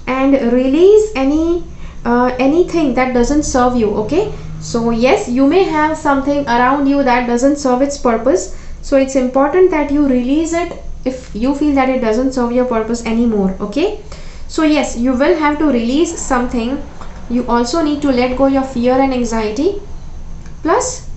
and release anything that doesn't serve you. Okay, so yes, you may have something around you that doesn't serve its purpose, so it's important that you release it if you feel that it doesn't serve your purpose anymore. Okay, so yes, you will have to release something. You also need to let go your fear and anxiety. Plus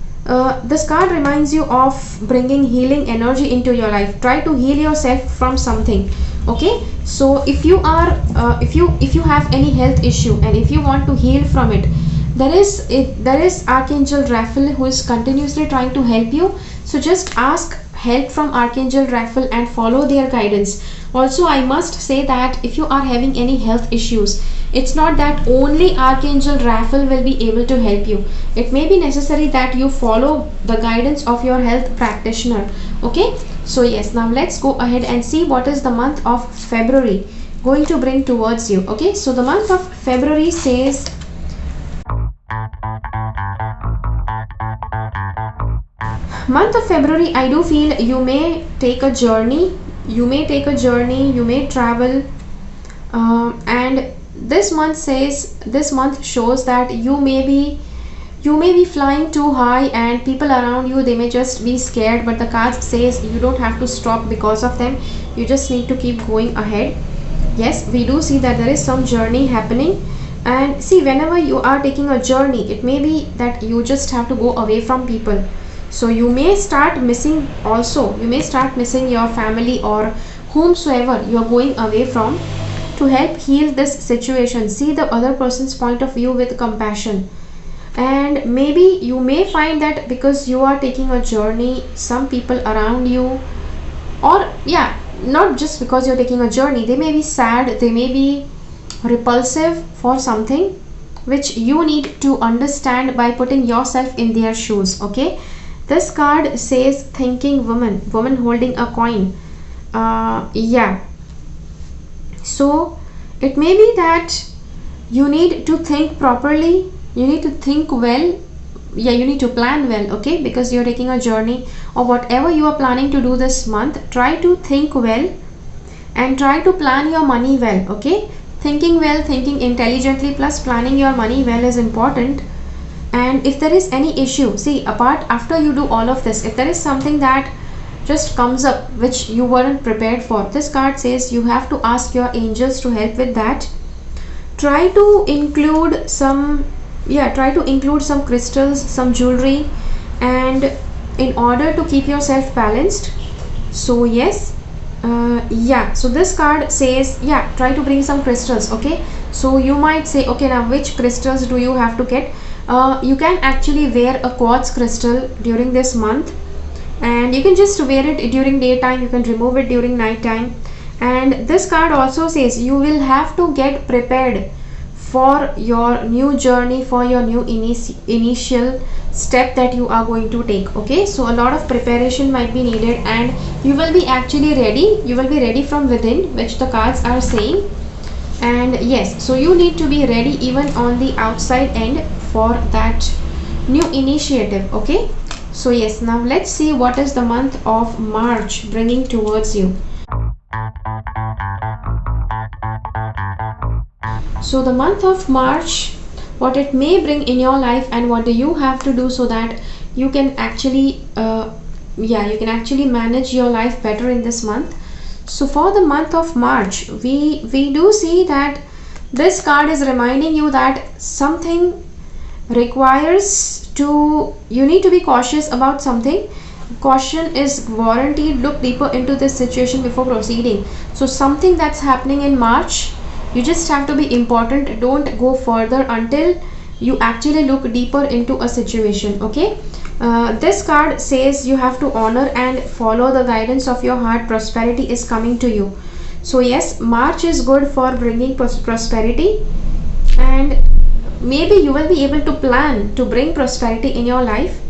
this card reminds you of bringing healing energy into your life. Try to heal yourself from something. Okay, so if you are if you have any health issue and if you want to heal from it, there is Archangel Raphael who is continuously trying to help you. So just ask help from Archangel Raphael and follow their guidance. Also, I must say that if you are having any health issues, it's not that only Archangel Raphael will be able to help you. It may be necessary that you follow the guidance of your health practitioner. Okay, so yes, now let's go ahead and see what is the month of February going to bring towards you. Okay, so the month of February says month of February, I do feel you may take a journey, you may travel, and this month shows that you may be flying too high, and people around you, they may just be scared, but the cards says you don't have to stop because of them. You just need to keep going ahead. Yes, we do see that there is some journey happening. And see, whenever you are taking a journey, it may be that you just have to go away from people. So you may start missing also. You may start missing your family or whomsoever you are going away from. To help heal this situation, see the other person's point of view with compassion. And maybe you may find that because you are taking a journey, some people around you, or yeah, not just because you're taking a journey, they may be sad, they may be repulsive for something which you need to understand by putting yourself in their shoes. Okay, this card says thinking woman holding a coin. Yeah, so it may be that you need to think properly, you need to think well, yeah, you need to plan well. Okay, because you're taking a journey or whatever you are planning to do this month, try to think well and try to plan your money well. Okay, thinking well, thinking intelligently plus planning your money well is important. And if there is any issue, see, apart after you do all of this, if there is something that just comes up which you weren't prepared for, this card says you have to ask your angels to help with that. Try to include some crystals, some jewelry, and in order to keep yourself balanced. So yes, yeah, so this card says, yeah, try to bring some crystals. Okay, so you might say, okay, now which crystals do you have to get? You can actually wear a quartz crystal during this month, and you can just wear it during daytime, you can remove it during night time. And this card also says you will have to get prepared for your new journey, for your new initial step that you are going to take. Okay, so a lot of preparation might be needed, and you will be actually ready, you will be ready from within, which the cards are saying. And yes, so you need to be ready even on the outside end for that new initiative. Okay, so yes, now let's see what is the month of March bringing towards you. So the month of March, what it may bring in your life, and what do you have to do so that you can actually manage your life better in this month. So for the month of March, we do see that this card is reminding you that something requires you need to be cautious about something. Caution is warranted. Look deeper into this situation before proceeding. So something that's happening in March, you just have to be important. Don't go further until you actually look deeper into a situation. Okay, this card says you have to honor and follow the guidance of your heart. Prosperity is coming to you. So yes, March is good for bringing prosperity, and maybe you will be able to plan to bring prosperity in your life.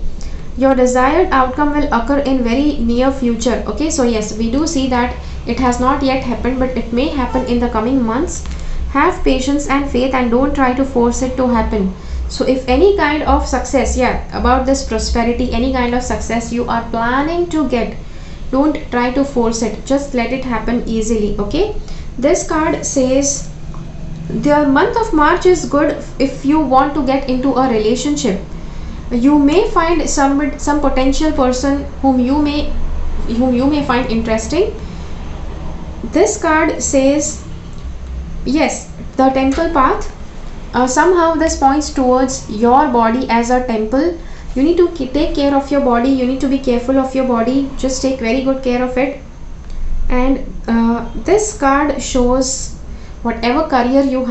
Your desired outcome will occur in very near future. Okay, so yes, we do see that it has not yet happened, but it may happen in the coming months. Have patience and faith, and don't try to force it to happen. So if any kind of success, about this prosperity, any kind of success you are planning to get, don't try to force it, just let it happen easily. Okay, this card says the month of March is good if you want to get into a relationship. You may find some potential person whom you may find interesting. This card says yes, the temple path. Somehow this points towards your body as a temple. You need to take care of your body, you need to be careful of your body, just take very good care of it. And this card shows whatever career you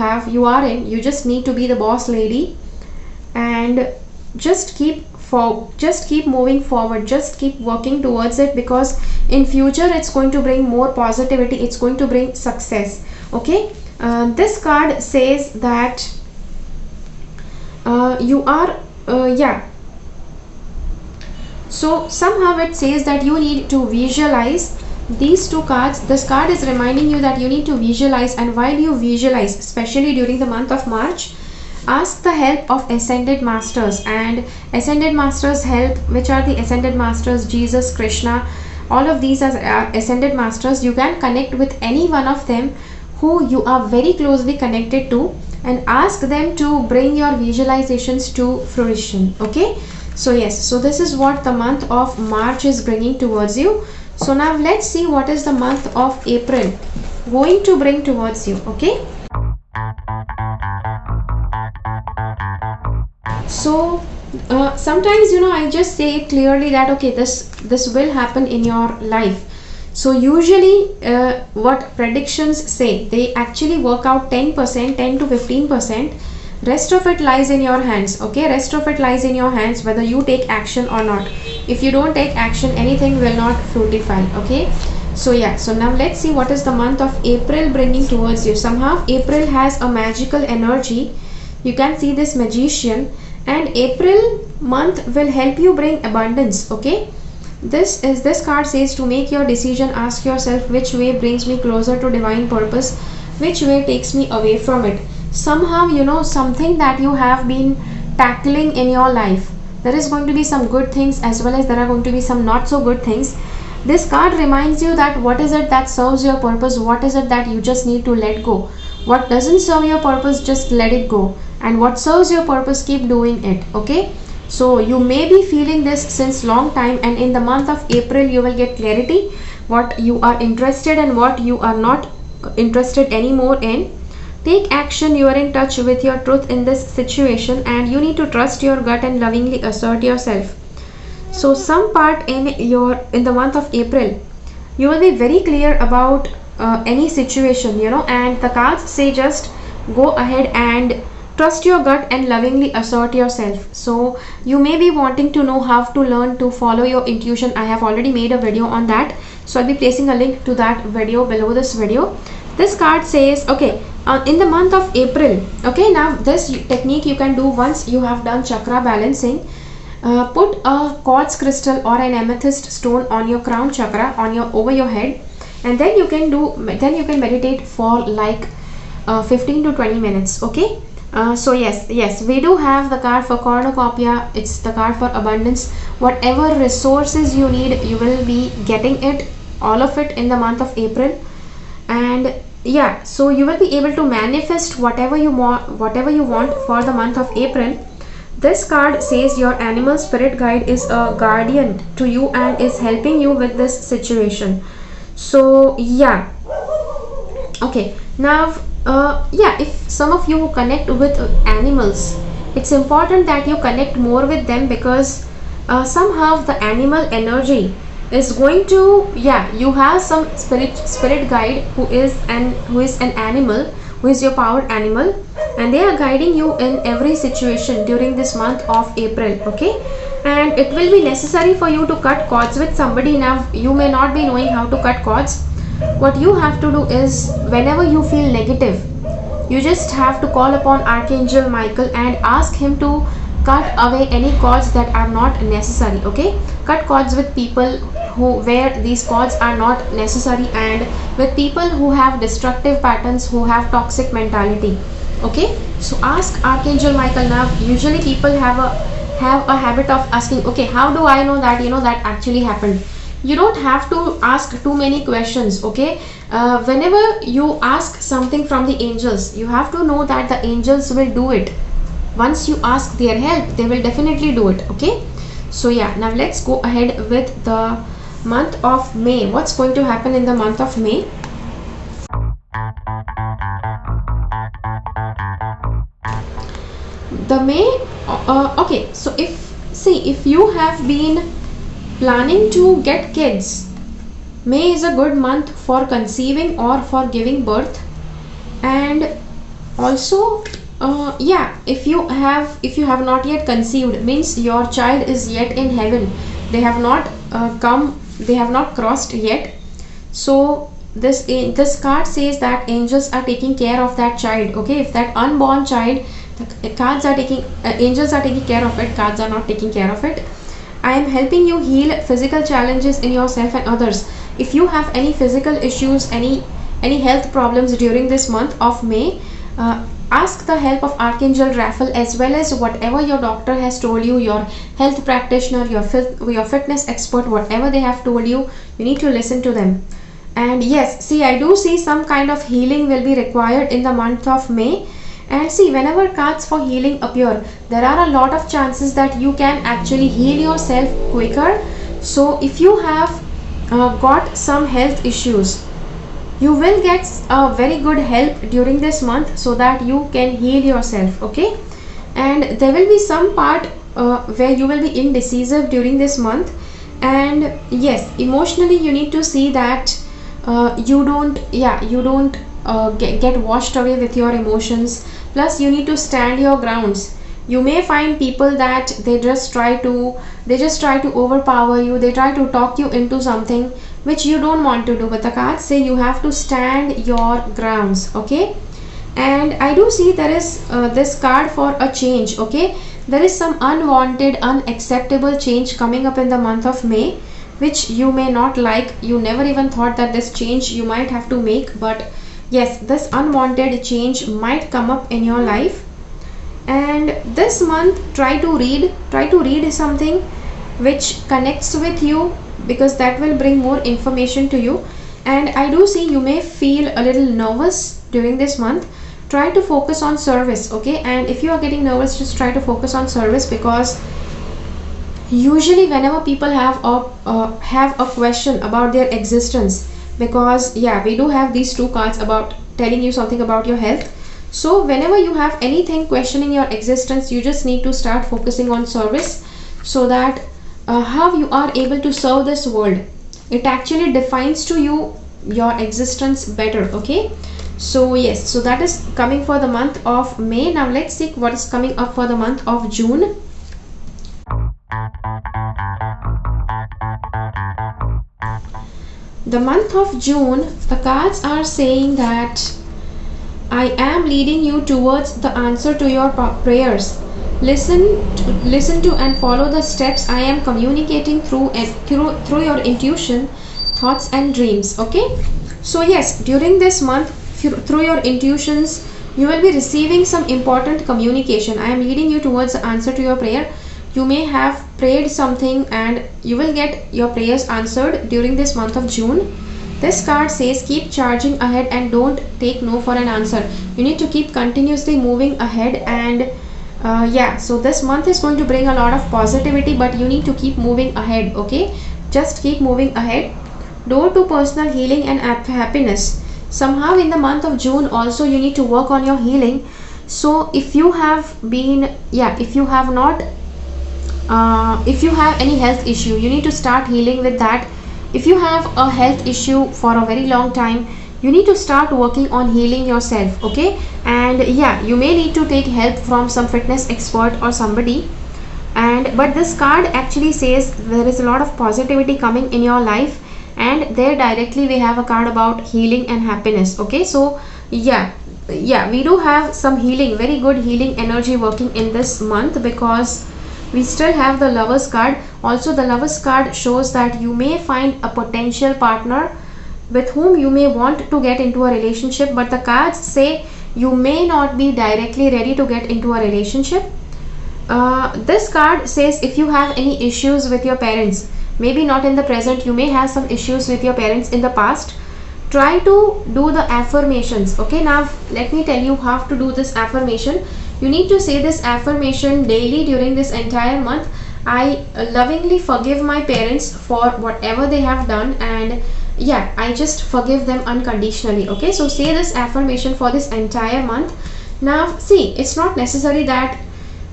are in, you just need to be the boss lady, and just keep just keep moving forward, just keep working towards it, because in future it's going to bring more positivity, it's going to bring success. Okay, this card says that you are yeah, so somehow it says that you need to visualize these two cards. This card is reminding you that you need to visualize, and while you visualize, especially during the month of March, ask the help of ascended masters. And ascended masters help, which are the ascended masters? Jesus, Krishna, all of these are ascended masters. You can connect with any one of them who you are very closely connected to, and ask them to bring your visualizations to fruition. Okay, so yes, so this is what the month of March is bringing towards you. So now let's see what is the month of April going to bring towards you. Okay, so sometimes, you know, I just say clearly that okay, this will happen in your life. So usually what predictions say, they actually work out 10%, 10 to 15%. Rest of it lies in your hands. Okay, rest of it lies in your hands, whether you take action or not. If you don't take action, anything will not fructify. Okay, so yeah, so now let's see what is the month of April bringing towards you. Somehow April has a magical energy. You can see this magician, and April month will help you bring abundance. Okay, this card says to make your decision, ask yourself which way brings me closer to divine purpose, which way takes me away from it. Somehow, you know, something that you have been tackling in your life, there is going to be some good things as well as there are going to be some not so good things. This card reminds you that what is it that serves your purpose, what is it that you just need to let go, what doesn't serve your purpose, just let it go, and what serves your purpose, keep doing it. Okay, so you may be feeling this since long time, and in the month of April you will get clarity what you are interested and what you are not interested anymore in. Take action. You are in touch with your truth in this situation, and you need to trust your gut and lovingly assert yourself. So some part in the month of April, you will be very clear about any situation, you know, and the cards say just go ahead and trust your gut and lovingly assert yourself. So you may be wanting to know how to learn to follow your intuition. I have already made a video on that, so I'll be placing a link to that video below this video. This card says okay, in the month of April, okay, now this technique you can do once you have done chakra balancing. Put a quartz crystal or an amethyst stone on your crown chakra, on your over your head, and then you can meditate for like 15 to 20 minutes. Okay, so yes, we do have the card for cornucopia. It's the card for abundance. Whatever resources you need, you will be getting it, all of it, in the month of April. And yeah, so you will be able to manifest whatever you want for the month of April. This card says your animal spirit guide is a guardian to you and is helping you with this situation. So yeah, okay, now yeah, if some of you connect with animals, it's important that you connect more with them, because somehow the animal energy is going to, yeah, you have some spirit guide who is an animal, who is your powered animal, and they are guiding you in every situation during this month of April. Okay, and it will be necessary for you to cut cords with somebody. Now you may not be knowing how to cut cords. What you have to do is, whenever you feel negative, you just have to call upon Archangel Michael and ask him to cut away any cords that are not necessary. Okay, cut cords with people where these cords are not necessary, and with people who have destructive patterns, who have toxic mentality. Okay, so ask Archangel Michael. Now usually people have a habit of asking, okay, how do I know that, you know, that actually happened? You don't have to ask too many questions. Okay, whenever you ask something from the angels, you have to know that the angels will do it. Once you ask their help, they will definitely do it. Okay, so yeah, now let's go ahead with the month of May. What's going to happen in the month of May? The May, okay, so if you have been planning to get kids, May is a good month for conceiving or for giving birth. And also Yeah, if you have not yet conceived, means your child is yet in heaven. They have not come, they have not crossed yet. So this card says that angels are taking care of that child. Okay, if that unborn child, the cards are taking angels are taking care of it, cards are not taking care of it. I am helping you heal physical challenges in yourself and others. If you have any physical issues, any health problems during this month of May, ask the help of Archangel Raphael, as well as whatever your doctor has told you, your health practitioner, your fitness expert, whatever they have told you, you need to listen to them. And yes, see, I do see some kind of healing will be required in the month of May. And see, whenever cards for healing appear, there are a lot of chances that you can actually heal yourself quicker. So if you have got some health issues, you will get a very good help during this month so that you can heal yourself. Okay, and there will be some part where you will be indecisive during this month. And yes, emotionally you need to see that you don't get washed away with your emotions. Plus you need to stand your grounds. You may find people that they just try to overpower you, they try to talk you into something which you don't want to do, but the cards say you have to stand your grounds. Okay, and I do see there is this card for a change. Okay, there is some unwanted, unacceptable change coming up in the month of May, which you may not like. You never even thought that this change you might have to make, but yes, this unwanted change might come up in your life. And this month try to read something which connects with you, because that will bring more information to you. And I do see you may feel a little nervous during this month. Try to focus on service. Okay, and if you are getting nervous, just try to focus on service, because usually whenever people have a question about their existence, because yeah, we do have these two cards about telling you something about your health. So whenever you have anything questioning your existence, you just need to start focusing on service, so that how you are able to serve this world, it actually defines to you your existence better. Okay, so yes, so that is coming for the month of May. Now let's see what is coming up for the month of June. The month of June, the cards are saying that I am leading you towards the answer to your prayers. Listen to and follow the steps I am communicating through your intuition, thoughts and dreams. Okay, so yes, during this month, through your intuitions, you will be receiving some important communication. I am leading you towards the answer to your prayer. You may have prayed something and you will get your prayers answered during this month of June. This card says keep charging ahead and don't take no for an answer. You need to keep continuously moving ahead. And yeah, so this month is going to bring a lot of positivity, but you need to keep moving ahead. Okay, just keep moving ahead. Door to personal healing and happiness. Somehow in the month of June also you need to work on your healing. So if you have been, if you have not if you have any health issue, you need to start healing with that. If you have a health issue for a very long time, you need to start working on healing yourself. Okay, and yeah, you may need to take help from some fitness expert or somebody. And but this card actually says there is a lot of positivity coming in your life, and there directly we have a card about healing and happiness. Okay, so yeah, we do have some healing, very good healing energy working in this month, because we still have the Lovers card. Also the Lovers card shows that you may find a potential partner with whom you may want to get into a relationship, but the cards say you may not be directly ready to get into a relationship. This card says if you have any issues with your parents, maybe not in the present, you may have some issues with your parents in the past, try to do the affirmations. Okay, now let me tell you how to do this affirmation. You need to say this affirmation daily during this entire month. I lovingly forgive my parents for whatever they have done, and yeah, I just forgive them unconditionally. Okay, so say this affirmation for this entire month. Now see, it's not necessary that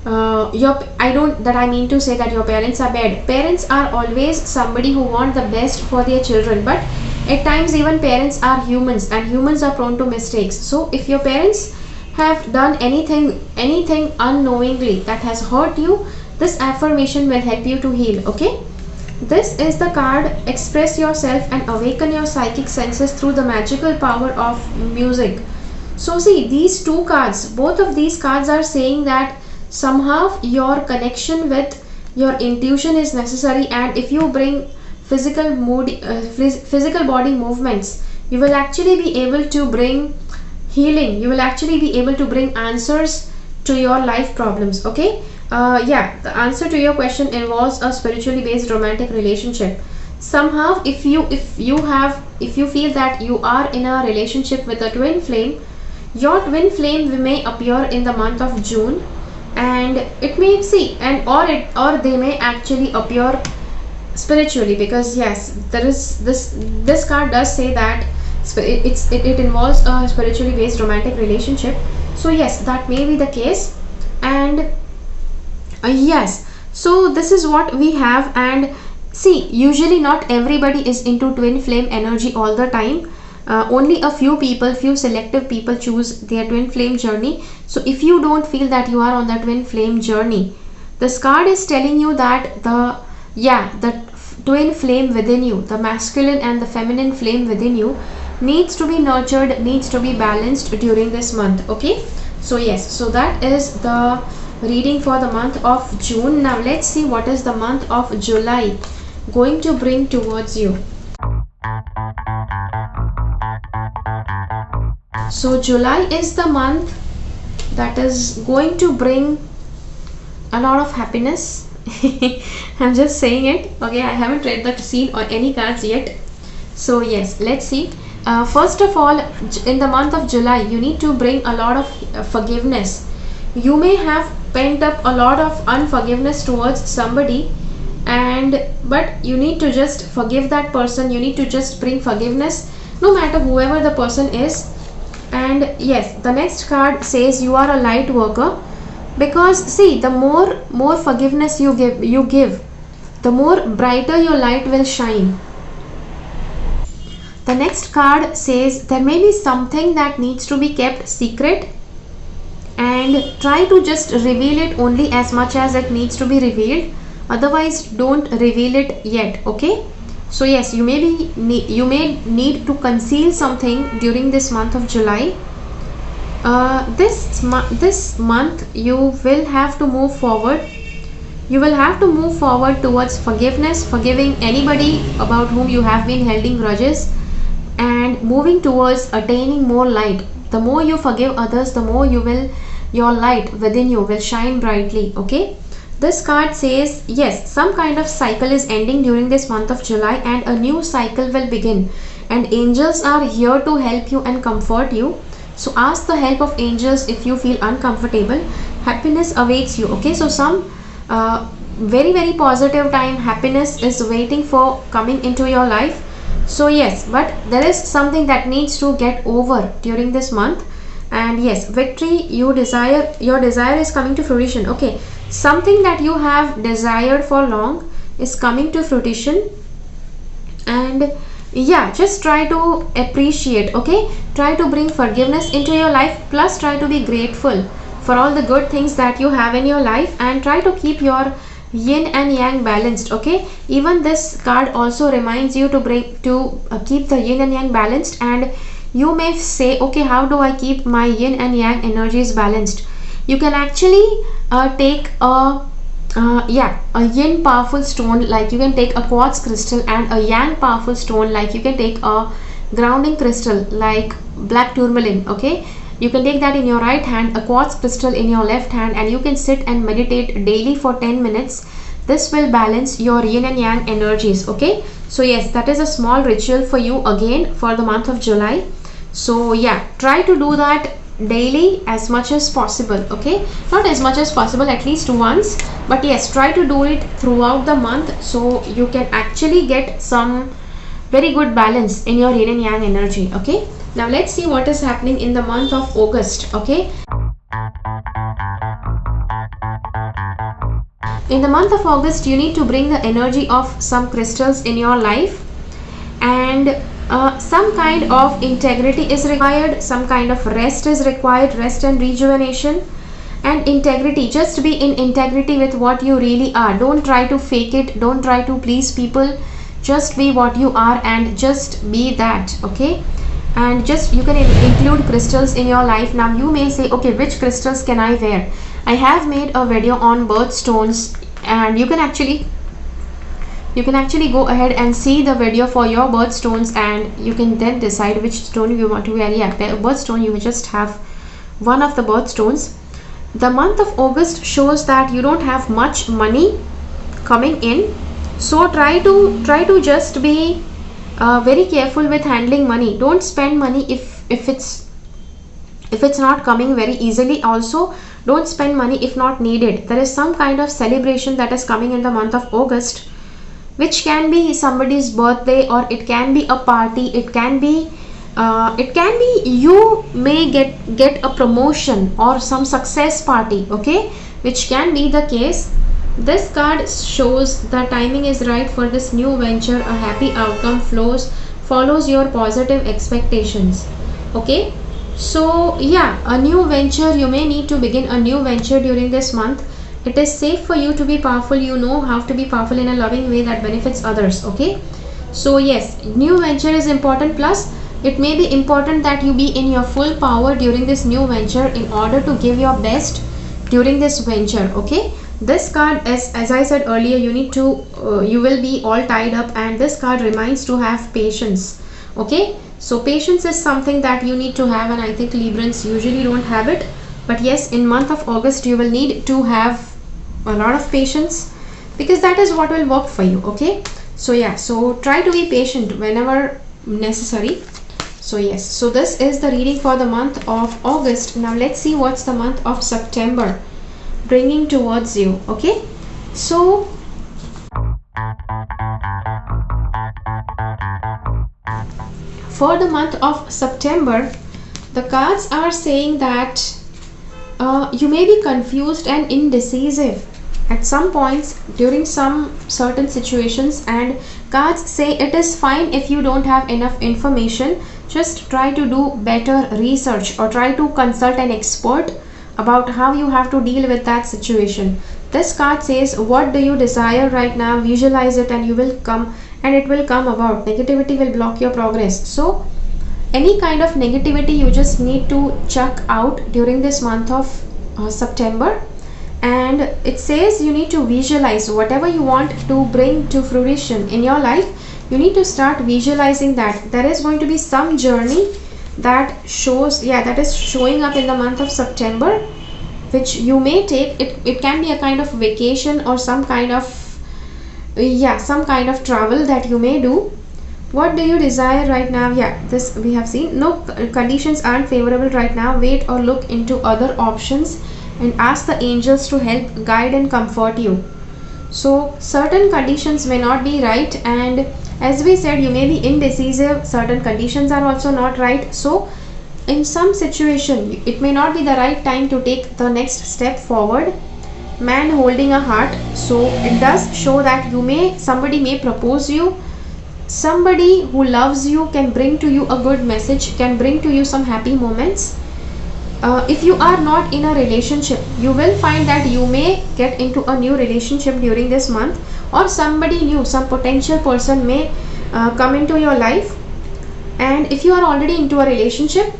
I mean to say that your parents are bad. Parents are always somebody who want the best for their children, but at times even parents are humans, and humans are prone to mistakes. So if your parents have done anything unknowingly that has hurt you, this affirmation will help you to heal. Okay, this is the card express yourself and awaken your psychic senses through the magical power of music. So see, these two cards, both of these cards are saying that somehow your connection with your intuition is necessary, and if you bring physical body movements, you will actually be able to bring healing. You will actually be able to bring answers to your life problems. Okay, yeah, the answer to your question involves a spiritually based romantic relationship. Somehow if you feel that you are in a relationship with a twin flame, your twin flame may appear in the month of June, and it may see and or they may actually appear spiritually, because yes, there is this card does say that it involves a spiritually based romantic relationship. So yes, that may be the case. And yes, so this is what we have. And see, usually not everybody is into twin flame energy all the time. Only a few selective people choose their twin flame journey. So if you don't feel that you are on the twin flame journey, this card is telling you that the twin flame within you, the masculine and the feminine flame within you, needs to be nurtured, needs to be balanced during this month. Okay, so yes, so that is the reading for the month of June. Now let's see what is the month of July going to bring towards you. So July is the month that is going to bring a lot of happiness. I'm just saying it. Okay, I haven't read the scene or any cards yet. So yes, let's see. First of all, in the month of July, you need to bring a lot of forgiveness. You may have pent up a lot of unforgiveness towards somebody, but you need to just forgive that person. You need to just bring forgiveness, no matter whoever the person is. And yes, the next card says you are a light worker, because see, the more forgiveness you give, the more brighter your light will shine. The next card says there may be something that needs to be kept secret, and try to just reveal it only as much as it needs to be revealed. Otherwise, don't reveal it yet. Okay, so yes, you may need to conceal something during this month of July. This month you will have to move forward. You will have to move forward towards forgiveness, forgiving anybody about whom you have been holding grudges, and moving towards attaining more light. The more you forgive others, the more your light within you will shine brightly. Okay, this card says yes, some kind of cycle is ending during this month of July, and a new cycle will begin, and angels are here to help you and comfort you. So ask the help of angels if you feel uncomfortable. Happiness awaits you. Okay, so some very very positive time, happiness is waiting for coming into your life. So yes, but there is something that needs to get over during this month. And yes, victory your desire is coming to fruition. Okay, something that you have desired for long is coming to fruition. And yeah, just try to appreciate. Okay, try to bring forgiveness into your life, plus try to be grateful for all the good things that you have in your life, and try to keep your yin and yang balanced. Okay, even this card also reminds you to keep the yin and yang balanced. And you may say, okay, how do I keep my yin and yang energies balanced? You can actually take a yin powerful stone, like you can take a quartz crystal, and a yang powerful stone, like you can take a grounding crystal like black tourmaline. Okay, you can take that in your right hand, a quartz crystal in your left hand, and you can sit and meditate daily for 10 minutes. This will balance your yin and yang energies. Okay, so yes, that is a small ritual for you again for the month of July. So yeah, try to do that daily as much as possible. Okay, not as much as possible, at least once, but yes, try to do it throughout the month, so you can actually get some very good balance in your yin and yang energy. Okay, now let's see what is happening in the month of August. Okay, in the month of August, you need to bring the energy of some crystals in your life. And and some kind of integrity is required, some kind of rest is required, rest and rejuvenation. And integrity, just be in integrity with what you really are. Don't try to fake it, don't try to please people, just be what you are and just be that. Okay, and just you can include crystals in your life. Now you may say, okay, which crystals can I wear? I have made a video on birthstones, and you can actually go ahead and see the video for your birthstones, and you can then decide which stone you want to wear. Yeah, birthstone, you will just have one of the birthstones. The month of August shows that you don't have much money coming in, so try to just be very careful with handling money. Don't spend money if it's not coming very easily. Also, don't spend money if not needed. There is some kind of celebration that is coming in the month of August, which can be somebody's birthday, or it can be a party, it can be you may get a promotion or some success party. Okay, which can be the case. This card shows the timing is right for this new venture. A happy outcome follows your positive expectations. Okay, so yeah, a new venture, you may need to begin a new venture during this month. It is safe for you to be powerful. You know how to be powerful in a loving way that benefits others. Okay, so yes, new venture is important. Plus, it may be important that you be in your full power during this new venture in order to give your best during this venture. Okay, this card, as I said earlier, you will be all tied up, and this card reminds to have patience. Okay, so patience is something that you need to have, and I think Librans usually don't have it. But yes, in month of August you will need to have a lot of patience, because that is what will work for you. Okay, so yeah, so try to be patient whenever necessary. So yes, so this is the reading for the month of August. Now let's see what's the month of September bringing towards you. Okay, so for the month of September, the cards are saying that you may be confused and indecisive at some points during some certain situations, and cards say it is fine if you don't have enough information. Just try to do better research, or try to consult an expert about how you have to deal with that situation. This card says, what do you desire right now? Visualize it and you will come, and it will come about. Negativity will block your progress. So any kind of negativity you just need to chuck out during this month of September. And it says you need to visualize whatever you want to bring to fruition in your life. You need to start visualizing that. There is going to be some journey that is showing up in the month of September, which you may take. It can be a kind of vacation, or some kind of travel that you may do. What do you desire right now? Yeah, this we have seen. No, conditions aren't favorable right now. Wait or look into other options and ask the angels to help guide and comfort you. So certain conditions may not be right, and as we said, you may be indecisive. Certain conditions are also not right. So in some situation, it may not be the right time to take the next step forward. Man holding a heart, so it does show that somebody may propose you. Somebody who loves you can bring to you a good message, can bring to you some happy moments. If you are not in a relationship, you will find that you may get into a new relationship during this month, or somebody new, some potential person may come into your life. And if you are already into a relationship,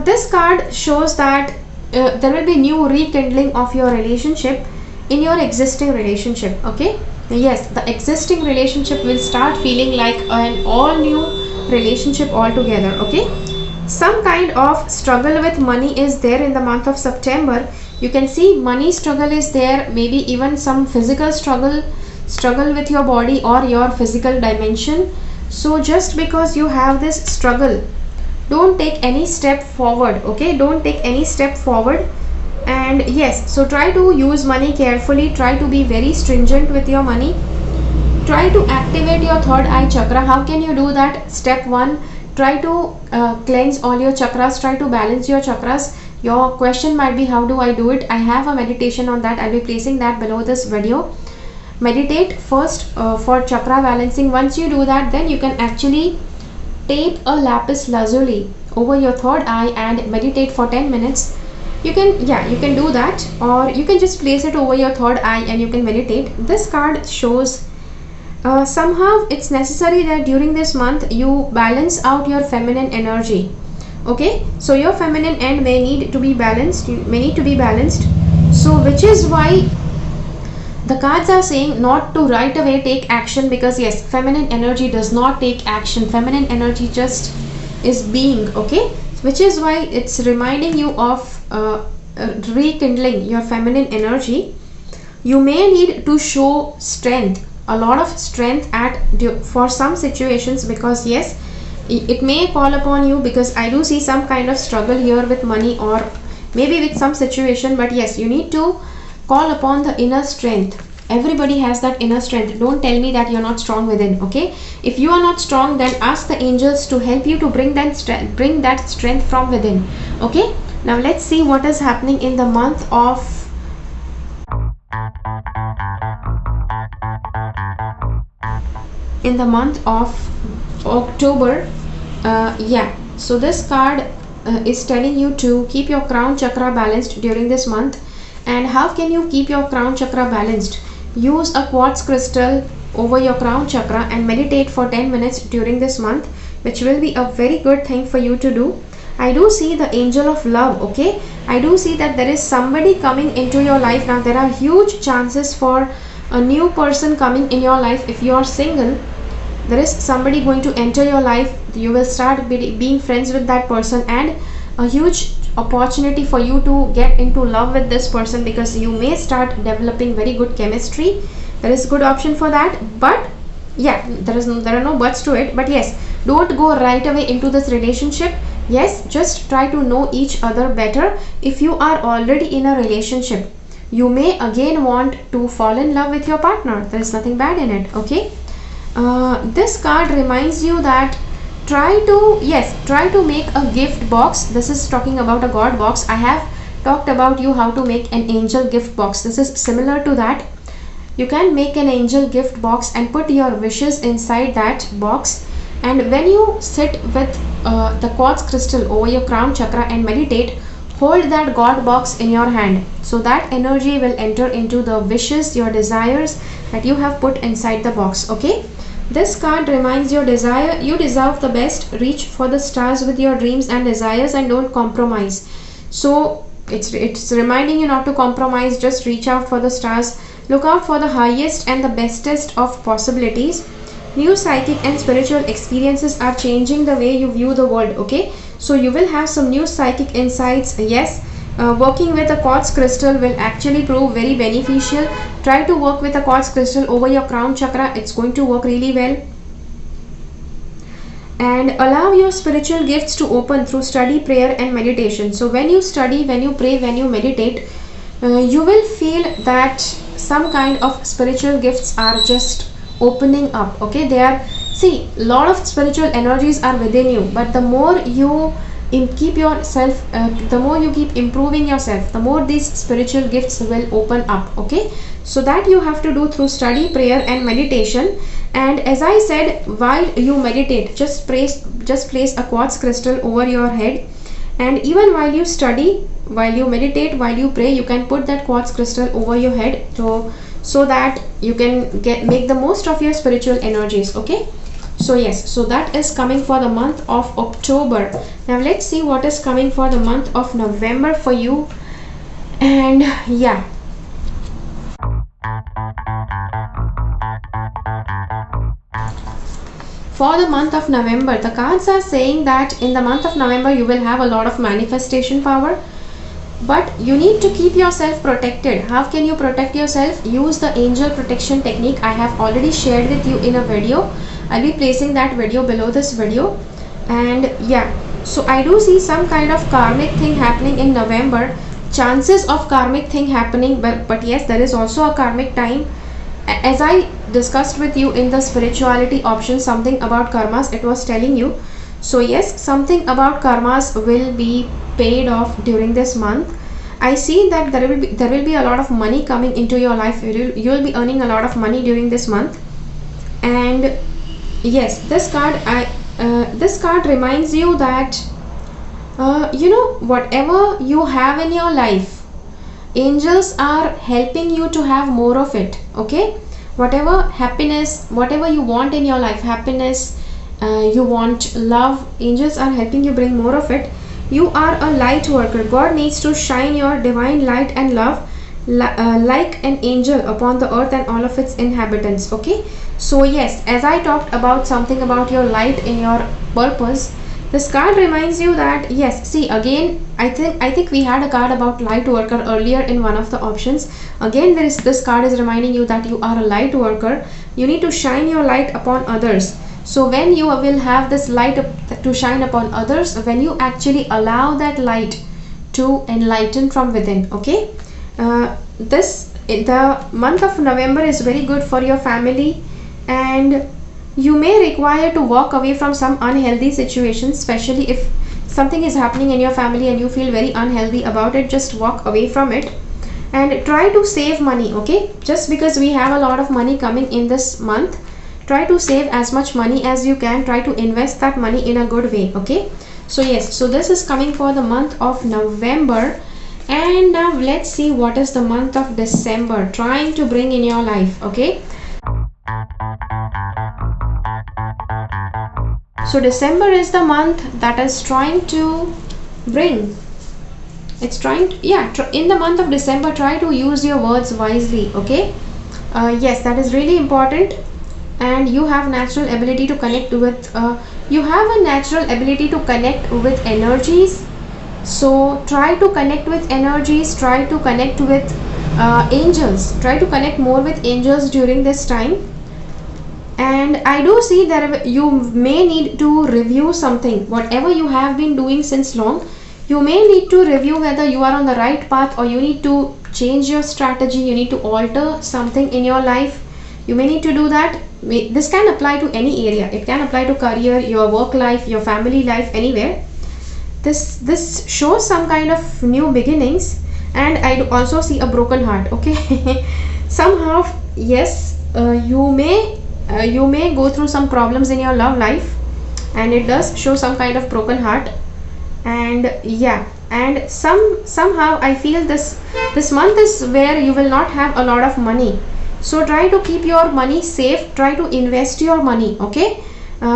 this card shows that there will be new rekindling of your relationship in your existing relationship. Okay, yes, the existing relationship will start feeling like an all new relationship altogether. Okay, some kind of struggle with money is there in the month of September. You can see money struggle is there, maybe even some physical struggle with your body or your physical dimension. So just because you have this struggle, don't take any step forward. Okay, don't take any step forward. And yes, so try to use money carefully. Try to be very stringent with your money. Try to activate your third eye chakra. How can you do that? Step 1, try to cleanse all your chakras. Try to balance your chakras. Your question might be, how do I do it? I have a meditation on that. I'll be placing that below this video. Meditate first for chakra balancing. Once you do that, then you can actually tape a lapis lazuli over your third eye and meditate for 10 minutes, you can, yeah, you can do that, or you can just place it over your third eye and you can meditate. This card shows somehow it's necessary that during this month you balance out your feminine energy. Okay, so your feminine end may need to be balanced, so which is why the cards are saying not to right away take action, because yes, feminine energy does not take action, feminine energy just is being. Okay, which is why it's reminding you of rekindling your feminine energy. You may need to show strength, a lot of strength for some situations, because yes, it may call upon you, because I do see some kind of struggle here with money or maybe with some situation, but yes, you need to call upon the inner strength. Everybody has that inner strength. Don't tell me that you're not strong within. Okay, if you are not strong, then ask the angels to help you to bring that strength from within. Okay, now let's see what is happening in the month of October. Yeah, so this card is telling you to keep your crown chakra balanced during this month. And how can you keep your crown chakra balanced? Use a quartz crystal over your crown chakra and meditate for 10 minutes during this month, which will be a very good thing for you to do. I do see the angel of love. Okay, I do see that there is somebody coming into your life. Now there are huge chances for a new person coming in your life. If you are single, there is somebody going to enter your life. You will start being friends with that person, and a huge opportunity for you to get into love with this person, because you may start developing very good chemistry. There is good option for that, but yeah, there are no buts to it. But yes, don't go right away into this relationship. Yes, just try to know each other better. If you are already in a relationship, you may again want to fall in love with your partner. There is nothing bad in it. Okay, this card reminds you that try to make a gift box. This is talking about a god box. I have talked about you how to make an angel gift box. This is similar to that. You can make an angel gift box and put your wishes inside that box, and when you sit with the quartz crystal over your crown chakra and meditate, hold that god box in your hand, so that energy will enter into the wishes, your desires that you have put inside the box. Okay, this card reminds you deserve the best. Reach for the stars with your dreams and desires, and don't compromise. So it's reminding you not to compromise. Just reach out for the stars. Look out for the highest and the bestest of possibilities. New psychic and spiritual experiences are changing the way you view the world. Okay, so you will have some new psychic insights. Yes, working with a quartz crystal will actually prove very beneficial. Try to work with a quartz crystal over your crown chakra. It's going to work really well. And allow your spiritual gifts to open through study, prayer and meditation. So when you study, when you pray, when you meditate, you will feel that some kind of spiritual gifts are just opening up. Okay, they are, see, a lot of spiritual energies are within you, but the more you keep yourself, the more you keep improving yourself, the more these spiritual gifts will open up. Okay, so that you have to do through study, prayer and meditation. And as I said, while you meditate, just place a quartz crystal over your head, and even while you study, while you meditate, while you pray, you can put that quartz crystal over your head, so that you can make the most of your spiritual energies. Okay, so yes, so that is coming for the month of October. Now let's see what is coming for the month of November for you. And yeah, for the month of November, the cards are saying that in the month of November you will have a lot of manifestation power, but you need to keep yourself protected. How can you protect yourself? Use the angel protection technique. I have already shared with you in a video. I'll be placing that video below this video. And yeah, so I do see some kind of karmic thing happening in November. Chances of karmic thing happening, but yes, there is also a karmic time. As I discussed with you in the spirituality option, something about karmas, it was telling you. So yes, something about karmas will be paid off during this month. I see that there will be a lot of money coming into your life. You will be earning a lot of money during this month. And yes, this card, This card reminds you that whatever you have in your life, angels are helping you to have more of it. Okay, whatever happiness, whatever you want in your life, happiness, you want love, angels are helping you bring more of it. You are a light worker. God needs to shine your divine light and love like an angel upon the earth and all of its inhabitants. Okay, so yes, as I talked about something about your light in your purpose, this card reminds you that yes, see again, I think we had a card about light worker earlier in one of the options. Again, this card is reminding you that you are a light worker. You need to shine your light upon others. So when you will have this light to shine upon others, when you actually allow that light to enlighten from within. Okay, the month of November is very good for your family, and you may require to walk away from some unhealthy situations, especially if something is happening in your family and you feel very unhealthy about it. Just walk away from it and try to save money. Okay, just because we have a lot of money coming in this month, try to save as much money as you can. Try to invest that money in a good way. Okay, so yes, so this is coming for the month of November. And now let's see what is the month of December trying to bring in your life. Okay, so December is the month that is trying to bring, it's trying to, in the month of December, try to use your words wisely. Okay, yes, that is really important. And you have natural ability to connect with you have a natural ability to connect with energies. So try to connect with energies, try to connect with angels, try to connect more with angels during this time. And I do see that you may need to review something, whatever you have been doing since long. You may need to review whether you are on the right path, or you need to change your strategy, you need to alter something in your life. You may need to do that. This can apply to any area. It can apply to career, your work life, your family life, anywhere. This shows some kind of new beginnings. And I do also see a broken heart. Okay, somehow yes, you may go through some problems in your love life, and it does show some kind of broken heart. And yeah, and somehow I feel this month is where you will not have a lot of money. So try to keep your money safe, try to invest your money. Okay,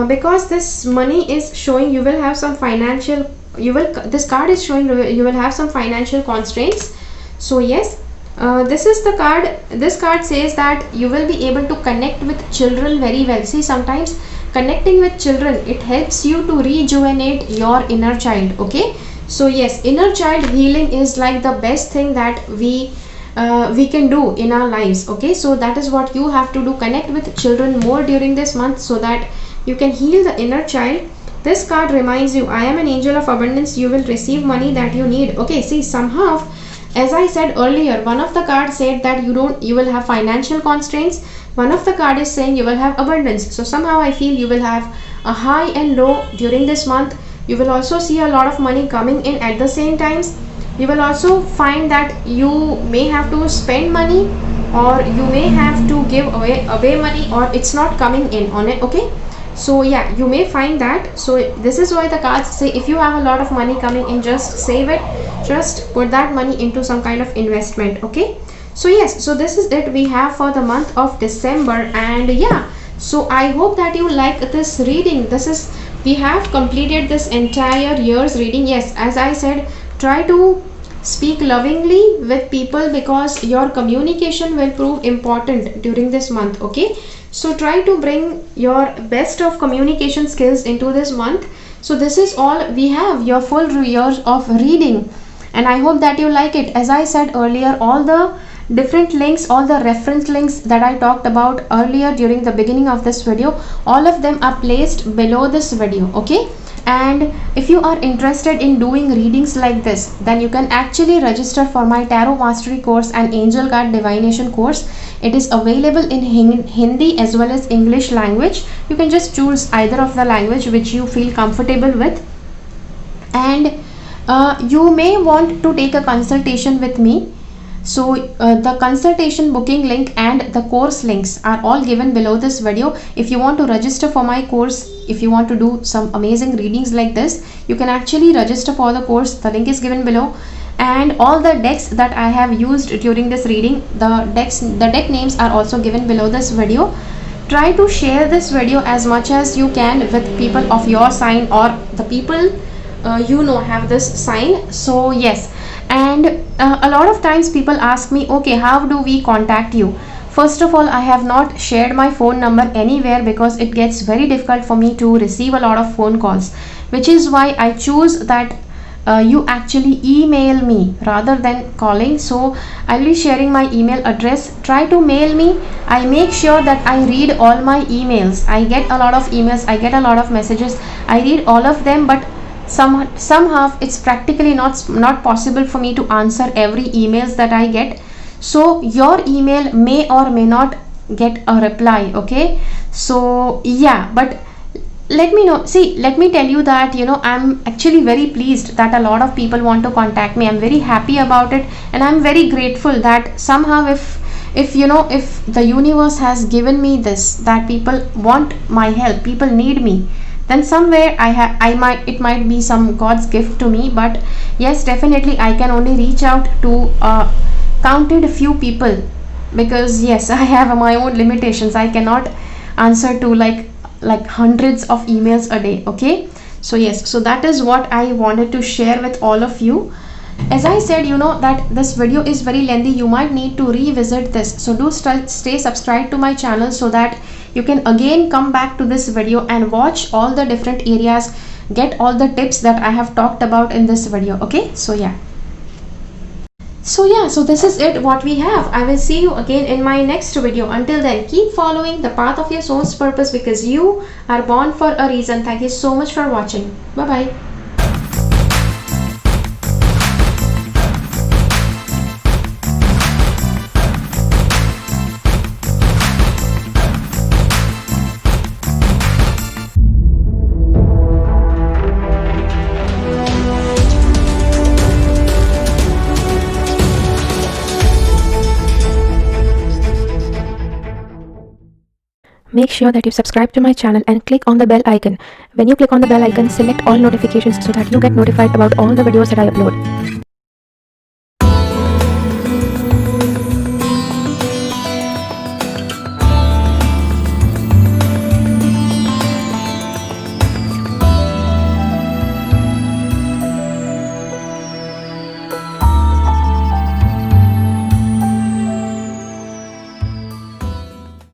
because this money is showing you will have some financial, this card is showing you will have some financial constraints. So yes, this is the card. This card says that you will be able to connect with children very well. See, sometimes connecting with children, it helps you to rejuvenate your inner child. Okay, so yes, inner child healing is like the best thing that we can do in our lives. Okay, so that is what you have to do, connect with children more during this month so that you can heal the inner child. This card reminds you, I am an angel of abundance. You will receive money that you need. Okay, see, somehow, as I said earlier, one of the cards said that you will have financial constraints. One of the card is saying you will have abundance. So somehow I feel you will have a high and low during this month. You will also see a lot of money coming in at the same times. You will also find that you may have to spend money, or you may have to give away money, or it's not coming in on it. Okay, so yeah, you may find that. So this is why the cards say if you have a lot of money coming in, just save it, just put that money into some kind of investment. Okay, so yes, so this is it we have for the month of December. And yeah, so I hope that you like this reading. We have completed this entire year's reading. Yes, as I said, try to speak lovingly with people, because your communication will prove important during this month. Okay, so try to bring your best of communication skills into this month. So this is all we have, your full year of reading, and I hope that you like it. As I said earlier, all the different links, all the reference links that I talked about earlier during the beginning of this video, all of them are placed below this video. Okay, and if you are interested in doing readings like this, then you can actually register for my Tarot Mastery course and Angel Card Divination course. It is available in Hindi as well as English language. You can just choose either of the language which you feel comfortable with. And you may want to take a consultation with me. So the consultation booking link and the course links are all given below this video. If you want to register for my course, if you want to do some amazing readings like this, you can actually register for the course. The link is given below. And all the decks that I have used during this reading, the deck names are also given below this video. Try to share this video as much as you can with people of your sign, or the people you know have this sign. So yes, and a lot of times people ask me, okay, how do we contact you? First of all, I have not shared my phone number anywhere because it gets very difficult for me to receive a lot of phone calls, which is why I choose that you actually email me rather than calling. So I'll be sharing my email address. Try to mail me. I make sure that I read all my emails. I get a lot of emails, I get a lot of messages, I read all of them, but somehow it's practically not possible for me to answer every emails that I get. So your email may or may not get a reply. Okay, so yeah, but let me know. See, let me tell you that, you know, I'm actually very pleased that a lot of people want to contact me. I'm very happy about it, and I'm very grateful that somehow, if you know, if the universe has given me this, that people want my help, people need me, then somewhere it might be some God's gift to me. But yes, definitely I can only reach out to counted few people, because yes, I have my own limitations. I cannot answer to like hundreds of emails a day. Okay, so yes, so that is what I wanted to share with all of you. As I said, you know that this video is very lengthy, you might need to revisit this, so do stay subscribed to my channel so that you can again come back to this video and watch all the different areas, get all the tips that I have talked about in this video. Okay, so yeah, so this is it what we have. I will see you again in my next video. Until then, keep following the path of your soul's purpose, because you are born for a reason. Thank you so much for watching. Bye bye. Make sure that you subscribe to my channel and click on the bell icon. When you click on the bell icon, select all notifications so that you get notified about all the videos that I upload.